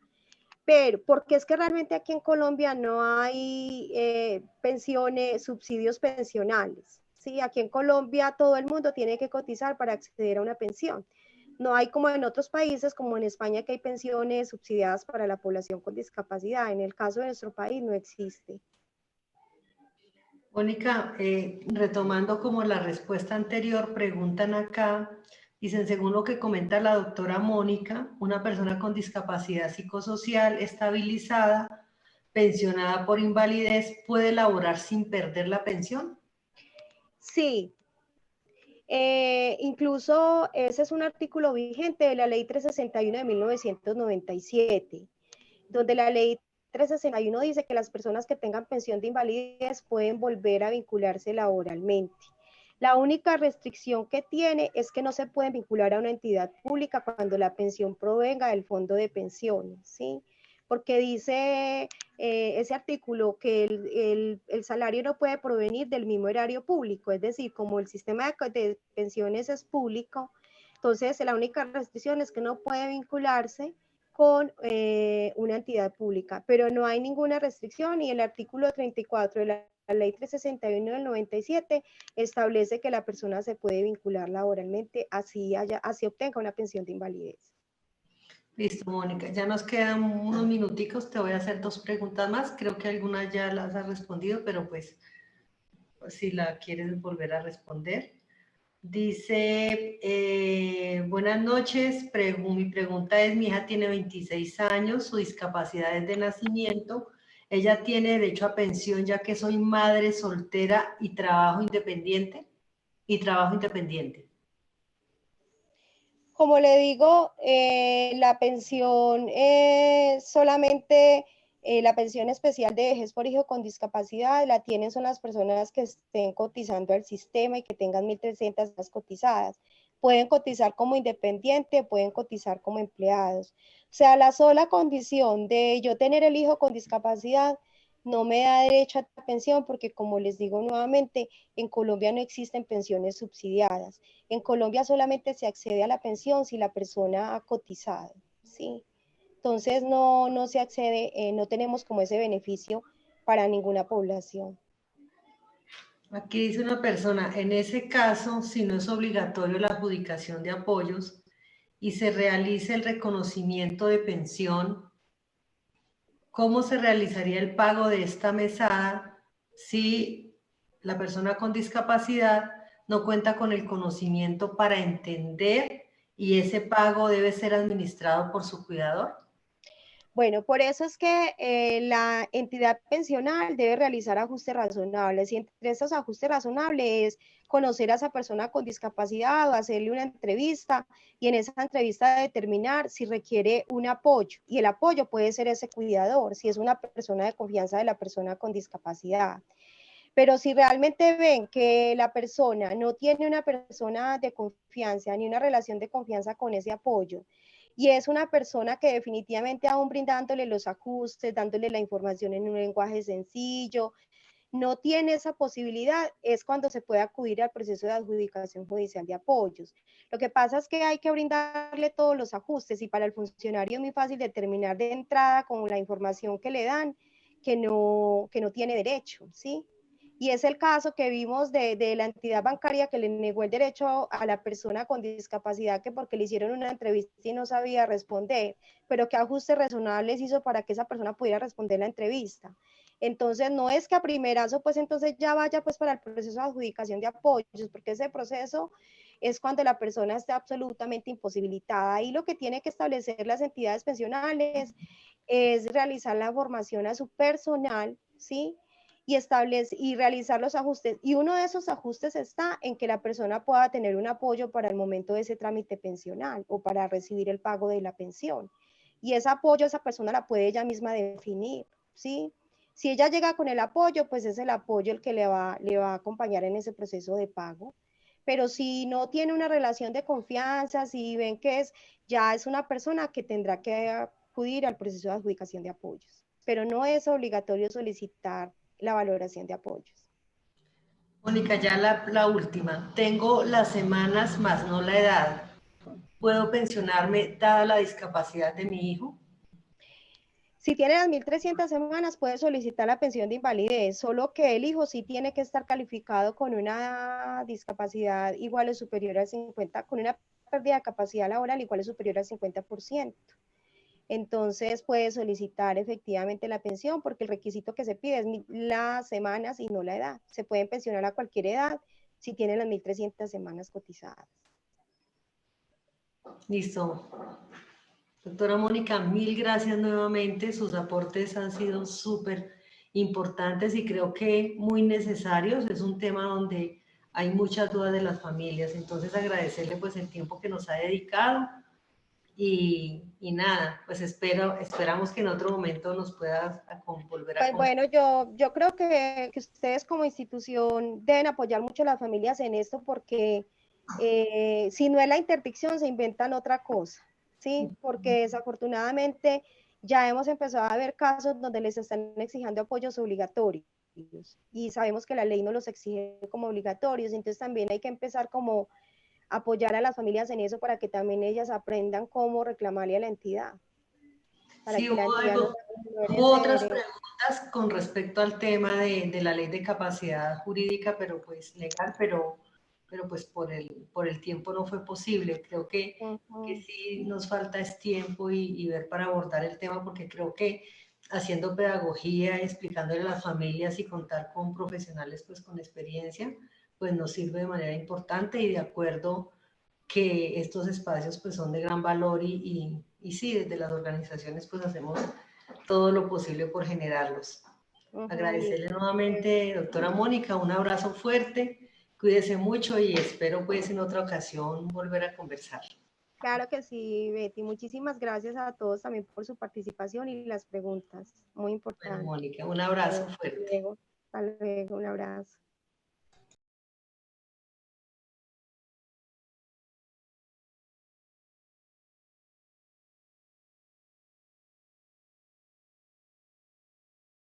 Pero, porque es que realmente aquí en Colombia no hay pensiones, subsidios pensionales, ¿sí? Aquí en Colombia todo el mundo tiene que cotizar para acceder a una pensión. No hay como en otros países, como en España, que hay pensiones subsidiadas para la población con discapacidad. En el caso de nuestro país no existe. Mónica, retomando como la respuesta anterior, preguntan acá, dicen, según lo que comenta la doctora Mónica, una persona con discapacidad psicosocial estabilizada, pensionada por invalidez, ¿puede laborar sin perder la pensión? Sí, incluso ese es un artículo vigente de la ley 361 de 1997, donde la ley 361 dice que las personas que tengan pensión de invalidez pueden volver a vincularse laboralmente. La única restricción que tiene es que no se pueden vincular a una entidad pública cuando la pensión provenga del fondo de pensiones, ¿sí? Porque dice ese artículo que el salario no puede provenir del mismo erario público, es decir, como el sistema de pensiones es público, entonces la única restricción es que no puede vincularse con una entidad pública, pero no hay ninguna restricción y el artículo 34 de la ley 361 del 97 establece que la persona se puede vincular laboralmente, así obtenga una pensión de invalidez. Listo, Mónica. Ya nos quedan unos minuticos. Te voy a hacer dos preguntas más. Creo que algunas ya las has respondido, pero pues si la quieres volver a responder. Dice, buenas noches. Mi pregunta es, mi hija tiene 26 años, su discapacidad es de nacimiento. ¿Ella tiene derecho a pensión ya que soy madre soltera y trabajo independiente? Como le digo, la pensión solamente, la pensión especial de vejez por hijo con discapacidad la tienen son las personas que estén cotizando al sistema y que tengan 1.300 horas cotizadas. Pueden cotizar como independiente, pueden cotizar como empleados. O sea, la sola condición de yo tener el hijo con discapacidad no me da derecho a la pensión porque, como les digo nuevamente, en Colombia no existen pensiones subsidiadas. En Colombia solamente se accede a la pensión si la persona ha cotizado, ¿sí? Entonces no se accede, no tenemos como ese beneficio para ninguna población. Aquí dice una persona, en ese caso, si no es obligatorio la adjudicación de apoyos y se realiza el reconocimiento de pensión, ¿cómo se realizaría el pago de esta mesada si la persona con discapacidad no cuenta con el conocimiento para entender y ese pago debe ser administrado por su cuidador? Bueno, por eso es que la entidad pensional debe realizar ajustes razonables y entre esos ajustes razonables es conocer a esa persona con discapacidad o hacerle una entrevista y en esa entrevista determinar si requiere un apoyo y el apoyo puede ser ese cuidador, si es una persona de confianza de la persona con discapacidad. Pero si realmente ven que la persona no tiene una persona de confianza ni una relación de confianza con ese apoyo, y es una persona que definitivamente aún brindándole los ajustes, dándole la información en un lenguaje sencillo, no tiene esa posibilidad, es cuando se puede acudir al proceso de adjudicación judicial de apoyos. Lo que pasa es que hay que brindarle todos los ajustes y para el funcionario es muy fácil determinar de entrada con la información que le dan que no tiene derecho, ¿sí? Y es el caso que vimos de la entidad bancaria que le negó el derecho a la persona con discapacidad que porque le hicieron una entrevista y no sabía responder, pero qué ajustes razonables hizo para que esa persona pudiera responder la entrevista. Entonces, no es que a primerazo, pues entonces ya vaya pues para el proceso de adjudicación de apoyos, porque ese proceso es cuando la persona está absolutamente imposibilitada. Ahí lo que tiene que establecer las entidades pensionales es realizar la formación a su personal, ¿sí? Y realizar los ajustes. Y uno de esos ajustes está en que la persona pueda tener un apoyo para el momento de ese trámite pensional o para recibir el pago de la pensión. Y ese apoyo esa persona la puede ella misma definir, ¿sí? Si ella llega con el apoyo, pues es el apoyo el que le va a acompañar en ese proceso de pago. Pero si no tiene una relación de confianza, si ven que ya es una persona que tendrá que acudir al proceso de adjudicación de apoyos. Pero no es obligatorio solicitar la valoración de apoyos. Mónica, ya la última. Tengo las semanas más no la edad. ¿Puedo pensionarme dada la discapacidad de mi hijo? Si tiene las 1.300 semanas, puede solicitar la pensión de invalidez, solo que el hijo sí tiene que estar calificado con una discapacidad igual o superior al 50%, con una pérdida de capacidad laboral igual o superior al 50%. Entonces puede solicitar efectivamente la pensión porque el requisito que se pide es las semanas y no la edad. Se pueden pensionar a cualquier edad si tienen las 1.300 semanas cotizadas. Listo. Doctora Mónica, mil gracias nuevamente. Sus aportes han sido súper importantes y creo que muy necesarios. Es un tema donde hay muchas dudas de las familias. Entonces agradecerle pues el tiempo que nos ha dedicado y nada, pues esperamos que en otro momento nos puedas volver a Pues bueno, yo creo que ustedes como institución deben apoyar mucho a las familias en esto porque si no es la interdicción se inventan otra cosa, ¿sí? Porque desafortunadamente ya hemos empezado a ver casos donde les están exigiendo apoyos obligatorios y sabemos que la ley no los exige como obligatorios, entonces también hay que empezar como apoyar a las familias en eso para que también ellas aprendan cómo reclamarle a la entidad. para Sí, que la entidad nos hubo otras preguntas con respecto al tema de la ley de capacidad jurídica, pero pues legal, pero pues por el tiempo no fue posible. Creo que sí nos falta es tiempo y ver para abordar el tema, porque creo que haciendo pedagogía, explicándole a las familias y contar con profesionales pues con experiencia, pues nos sirve de manera importante y de acuerdo que estos espacios pues son de gran valor y sí, desde las organizaciones pues hacemos todo lo posible por generarlos. Agradecerle nuevamente, doctora Mónica, un abrazo fuerte, cuídese mucho y espero pues en otra ocasión volver a conversar. Claro que sí, Betty. Muchísimas gracias a todos también por su participación y las preguntas. Muy importante. Bueno, Mónica, un abrazo fuerte. Hasta luego, un abrazo.